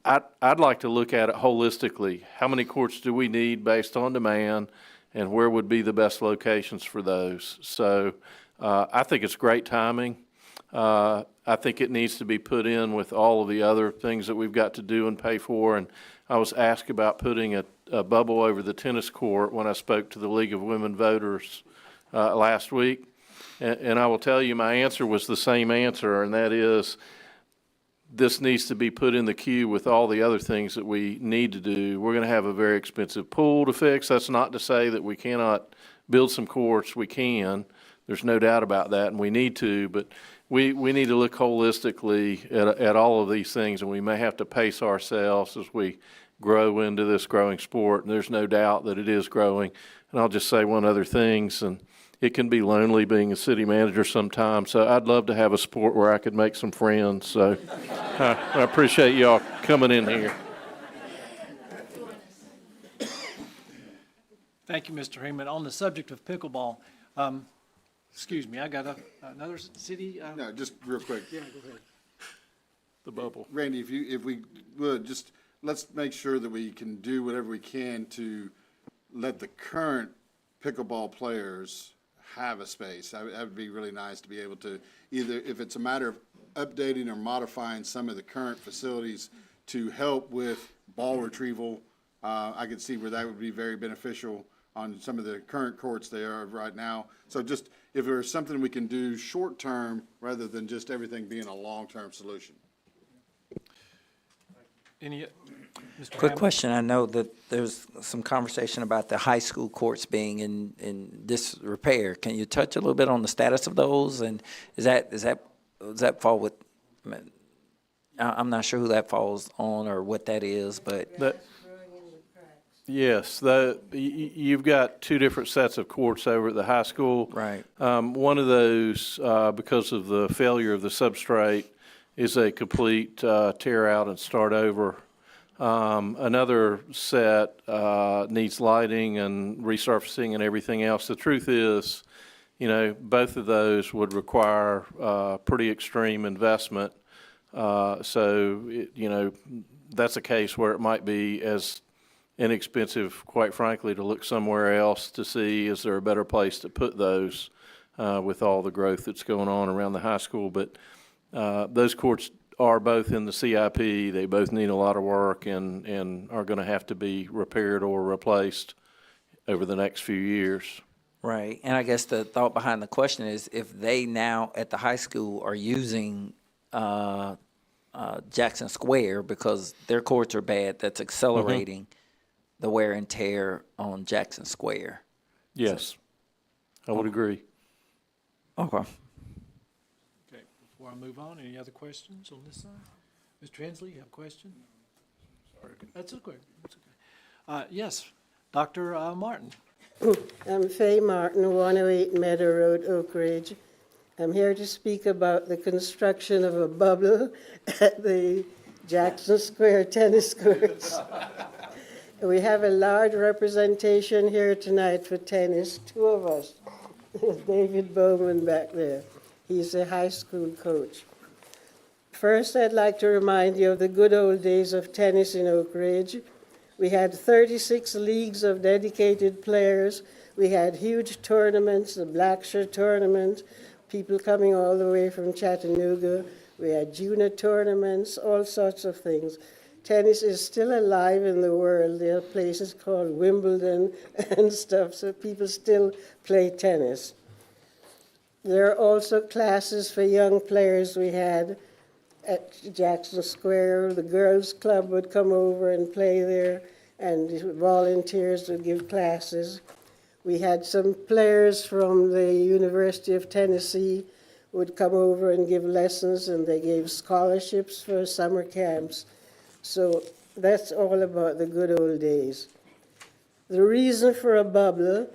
I'd like to look at it holistically. How many courts do we need based on demand, and where would be the best locations for those? So I think it's great timing. I think it needs to be put in with all of the other things that we've got to do and pay for, and I was asked about putting a bubble over the tennis court when I spoke to the League of Women Voters last week. And I will tell you, my answer was the same answer, and that is, this needs to be put in the queue with all the other things that we need to do. We're going to have a very expensive pool to fix. That's not to say that we cannot build some courts. We can. There's no doubt about that, and we need to. But we need to look holistically at all of these things, and we may have to pace ourselves as we grow into this growing sport. And there's no doubt that it is growing. And I'll just say one other thing, and it can be lonely being a city manager sometimes, so I'd love to have a sport where I could make some friends. So I appreciate y'all coming in here. Thank you, Mr. Heyman. On the subject of pickleball, excuse me, I got another city. No, just real quick. Yeah, go ahead. The bubble. Randy, if we would, just, let's make sure that we can do whatever we can to let the current pickleball players have a space. That would be really nice to be able to, either if it's a matter of updating or modifying some of the current facilities to help with ball retrieval. I could see where that would be very beneficial on some of the current courts they are right now. So just, if there's something we can do short-term rather than just everything being a long-term solution. Any, Mr. Quick Hammond? question. I know that there's some conversation about the high school courts being in disrepair. Can you touch a little bit on the status of those? And does that fall with, I'm not sure who that falls on or what that is, but. Yes, you've got two different sets of courts over at the high school. Right. One of those, because of the failure of the substrate, is a complete tear out and start over. Another set needs lighting and resurfacing and everything else. The truth is, both of those would require pretty extreme investment. So, that's a case where it might be as inexpensive, quite frankly, to look somewhere else to see is there a better place to put those with all the growth that's going on around the high school. But those courts are both in the CIP. They both need a lot of work and are going to have to be repaired or replaced over the next few years. Right. And I guess the thought behind the question is if they now at the high school are using Jackson Square because their courts are bad, that's accelerating the wear and tear on Jackson Square. Yes, I would agree. Okay. Okay, before I move on, any other questions on this side? Mr. Hensley, you have a question? Sorry. That's okay. That's okay. Yes, Dr. Martin. I'm Faye Martin, 108 Meadow Road, Oak Ridge. I'm here to speak about the construction of a bubble at the Jackson Square tennis courts. We have a large representation here tonight for tennis, two of us. David Bowman back there. He's a high school coach. First, I'd like to remind you of the good old days of tennis in Oak Ridge. We had 36 leagues of dedicated players. We had huge tournaments, the Blackshear tournament, people coming all the way from Chattanooga. We had junior tournaments, all sorts of things. Tennis is still alive in the world. There are places called Wimbledon and stuff, so people still play tennis. There are also classes for young players we had at Jackson Square. The girls' club would come over and play there, and volunteers would give classes. We had some players from the University of Tennessee would come over and give lessons, and they gave scholarships for summer camps. So that's all about the good old days. The reason for a bubble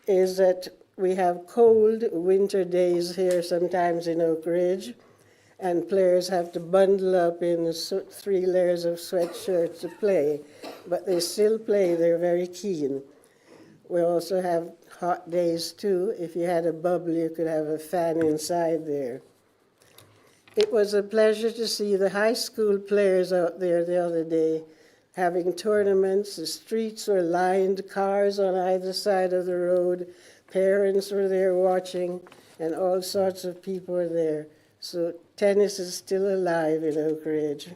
is that we have cold winter days here sometimes in Oak Ridge, and players have to bundle up in 3 layers of sweatshirts to play, but they still play. They're very keen. We also have hot days too. If you had a bubble, you could have a fan inside there. It was a pleasure to see the high school players out there the other day having tournaments. The streets were lined, cars on either side of the road. Parents were there watching, and all sorts of people were there. So tennis is still alive in Oak Ridge.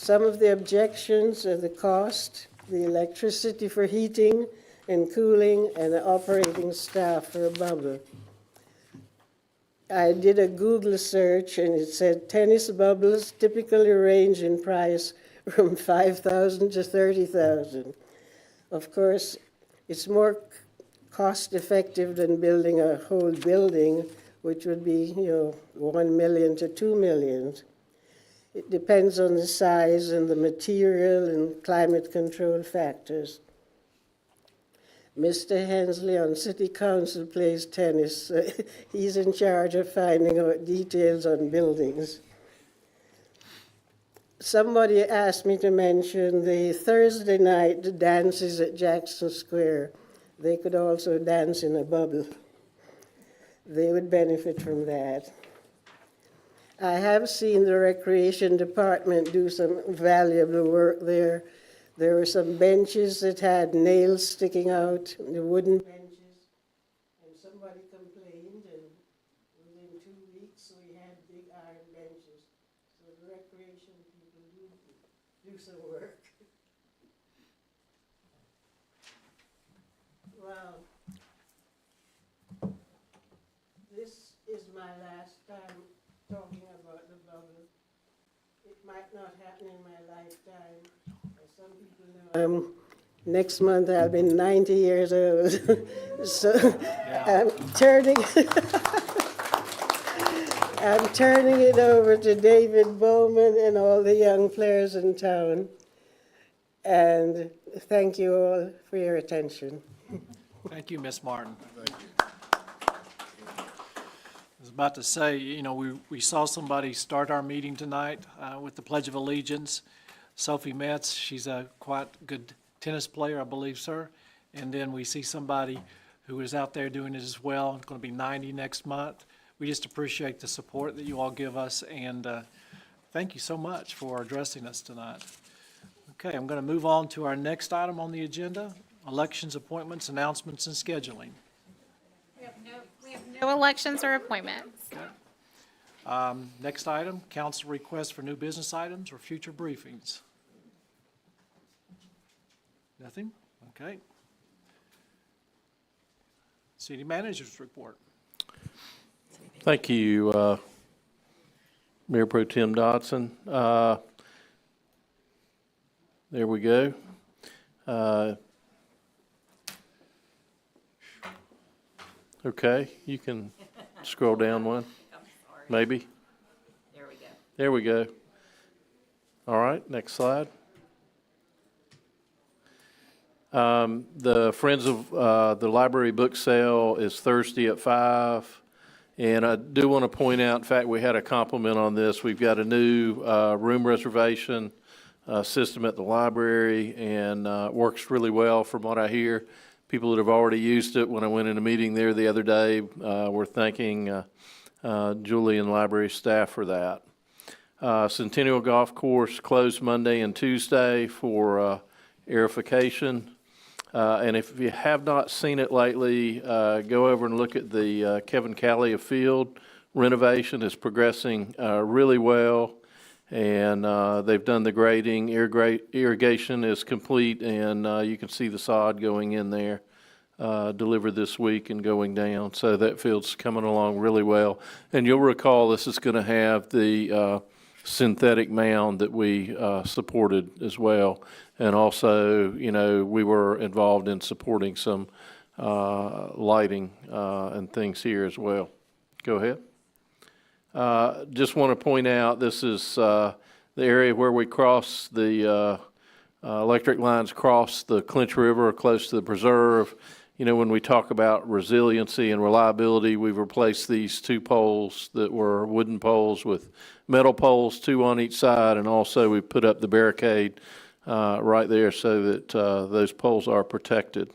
Some of the objections are the cost, the electricity for heating and cooling, and the operating staff for a bubble. I did a Google search and it said tennis bubbles typically range in price from $5,000 to $30,000. Of course, it's more cost effective than building a whole building, which would be, $1 million to $2 million. It depends on the size and the material and climate control factors. Mr. Hensley on City Council plays tennis. He's in charge of finding out details on buildings. Somebody asked me to mention the Thursday night dances at Jackson Square. They could also dance in a bubble. They would benefit from that. I have seen the Recreation Department do some valuable work there. There were some benches that had nails sticking out, the wooden benches, and somebody complained, and within 2 weeks we had big iron benches. So the recreation people do some work. Well, this is my last time talking about the bubble. It might not happen in my lifetime. Some people know next month I'll be 90 years old. So I'm turning it over to David Bowman and all the young players in town. And thank you all for your attention. Thank you, Ms. Martin. I was about to say, we saw somebody start our meeting tonight with the Pledge of Allegiance. Sophie Metz, she's a quite good tennis player, I believe, sir. And then we see somebody who is out there doing it as well, going to be 90 next month. We just appreciate the support that you all give us, and thank you so much for addressing us tonight. Okay, I'm going to move on to our next item on the agenda, elections, appointments, announcements, and scheduling. We have no elections or appointments. Next item, council requests for new business items or future briefings. Nothing? Okay. City managers report. Thank you, Mayor Pro Tem Dodson. There we go. Okay, you can scroll down one. Maybe. There we go. There we go. All right, next slide. The Friends of the Library book sale is Thursday at 5. And I do want to point out, in fact, we had a compliment on this. We've got a new room reservation system at the library, and it works really well from what I hear. People that have already used it, when I went in a meeting there the other day, were thanking Julie and library staff for that. Centennial Golf Course closed Monday and Tuesday for aerification. And if you have not seen it lately, go over and look at the Kevin Callia Field renovation. Is progressing really well, and they've done the grading. Irrigation is complete, and you can see the sod going in there, delivered this week and going down. So that field's coming along really well. And you'll recall this is going to have the synthetic mound that we supported as well. And also, we were involved in supporting some lighting and things here as well. Go ahead. Just want to point out, this is the area where we cross the electric lines cross the Clinch River close to the preserve. When we talk about resiliency and reliability, we've replaced these 2 poles that were wooden poles with metal poles, 2 on each side, and also we put up the barricade right there so that those poles are protected.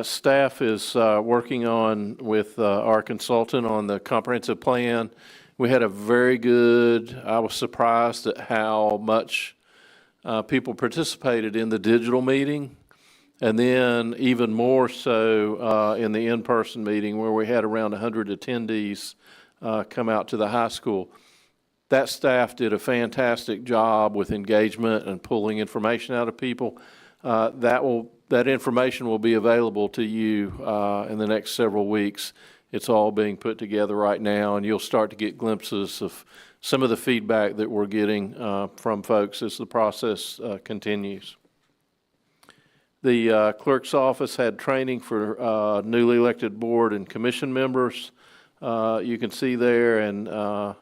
Staff is working on with our consultant on the comprehensive plan. We had a very good, I was surprised at how much people participated in the digital meeting, and then even more so in the in-person meeting where we had around 100 attendees come out to the high school. That staff did a fantastic job with engagement and pulling information out of people. That information will be available to you in the next several weeks. It's all being put together right now, and you'll start to get glimpses of some of the feedback that we're getting from folks as the process continues. The clerk's office had training for newly elected board and commission members. You can see there, and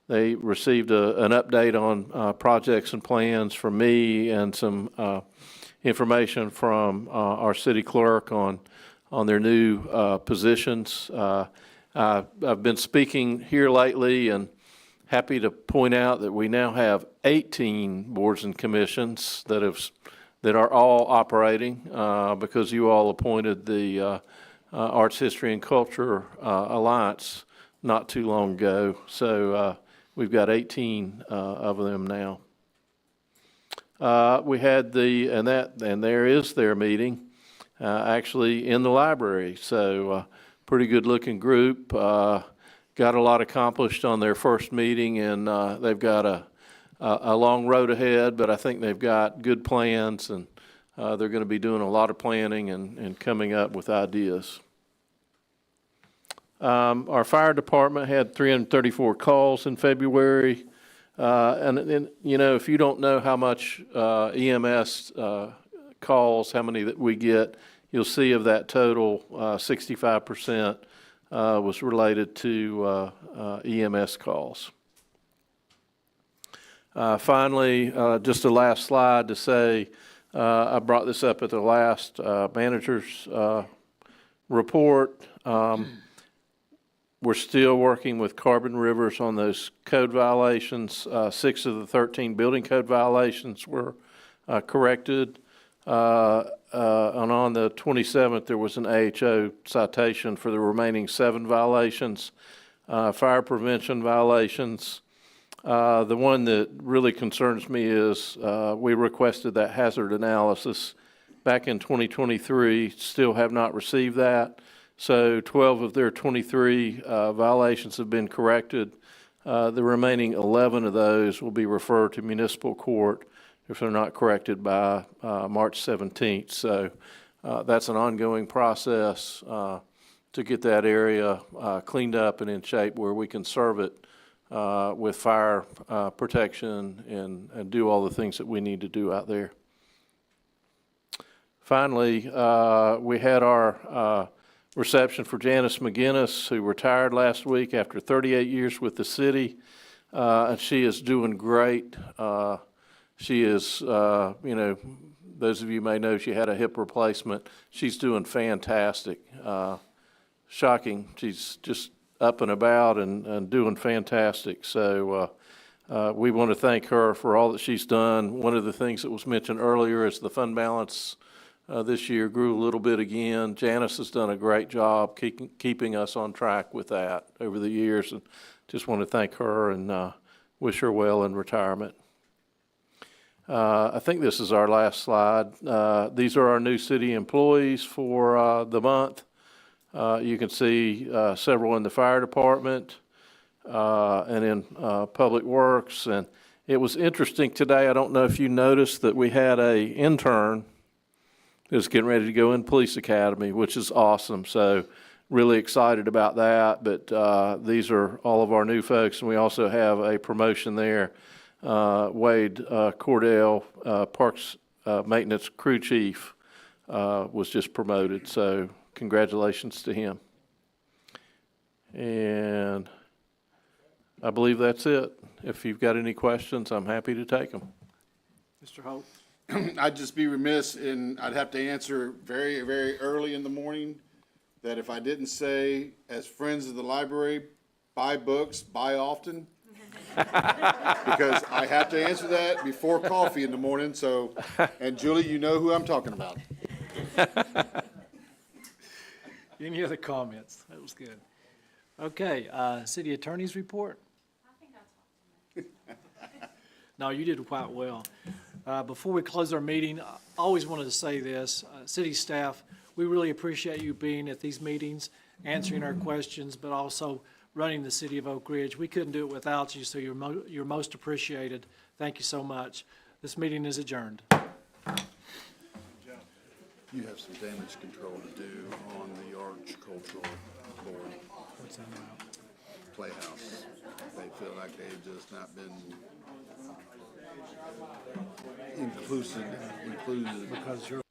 they received an update on projects and plans from me and some information from our city clerk on their new positions. I've been speaking here lately and happy to point out that we now have 18 boards and commissions that are all operating because you all appointed the Arts, History, and Culture Alliance not too long ago. So we've got 18 of them now. We had and there is their meeting actually in the library. So pretty good looking group. Got a lot accomplished on their first meeting, and they've got a long road ahead, but I think they've got good plans, and they're going to be doing a lot of planning and coming up with ideas. Our fire department had 334 calls in February. And you know, if you don't know how much EMS calls, how many that we get, you'll see of that total, 65% was related to EMS calls. Finally, just a last slide to say, I brought this up at the last manager's report. We're still working with Carbon Rivers on those code violations. 6 of the 13 building code violations were corrected. And on the 27th, there was an AHO citation for the remaining 7 violations, fire prevention violations. The one that really concerns me is we requested that hazard analysis back in 2023, still have not received that. So 12 of their 23 violations have been corrected. The remaining 11 of those will be referred to municipal court if they're not corrected by March 17th. So that's an ongoing process to get that area cleaned up and in shape where we can serve it with fire protection and do all the things that we need to do out there. Finally, we had our reception for Janice McGinnis, who retired last week after 38 years with the city, and she is doing great. She is, you know, those of you may know she had a hip replacement. She's doing fantastic. Shocking. She's just up and about and doing fantastic. So we want to thank her for all that she's done. One of the things that was mentioned earlier is the fund balance this year grew a little bit again. Janice has done a great job keeping us on track with that over the years, and just want to thank her and wish her well in retirement. I think this is our last slide. These are our new city employees for the month. You can see several in the fire department and in public works. And it was interesting today, I don't know if you noticed that we had an intern who's getting ready to go in police academy, which is awesome. So really excited about that. But these are all of our new folks, and we also have a promotion there. Wade Cordell, Parks Maintenance Crew Chief, was just promoted. So congratulations to him. And I believe that's it. If you've got any questions, I'm happy to take them. Mr. Holt? I'd just be remiss I'd have to answer very, very early in the morning that if I didn't say, as friends of the library, buy books, buy often. Because I have to answer that before coffee in the morning, so, and Julie, you know who I'm talking about. Any other comments? That was good. Okay, city attorney's report? No, you did quite well. Before we close our meeting, I always wanted to say this. City staff, we really appreciate you being at these meetings, answering our questions, but also running the city of Oak Ridge. We couldn't do it without you, so you're most appreciated. Thank you so much. This meeting is adjourned. You have some damage control to do on the Arch Cultural Board. What's that about? Playhouse. They feel like they've just not been inclusive. Because you're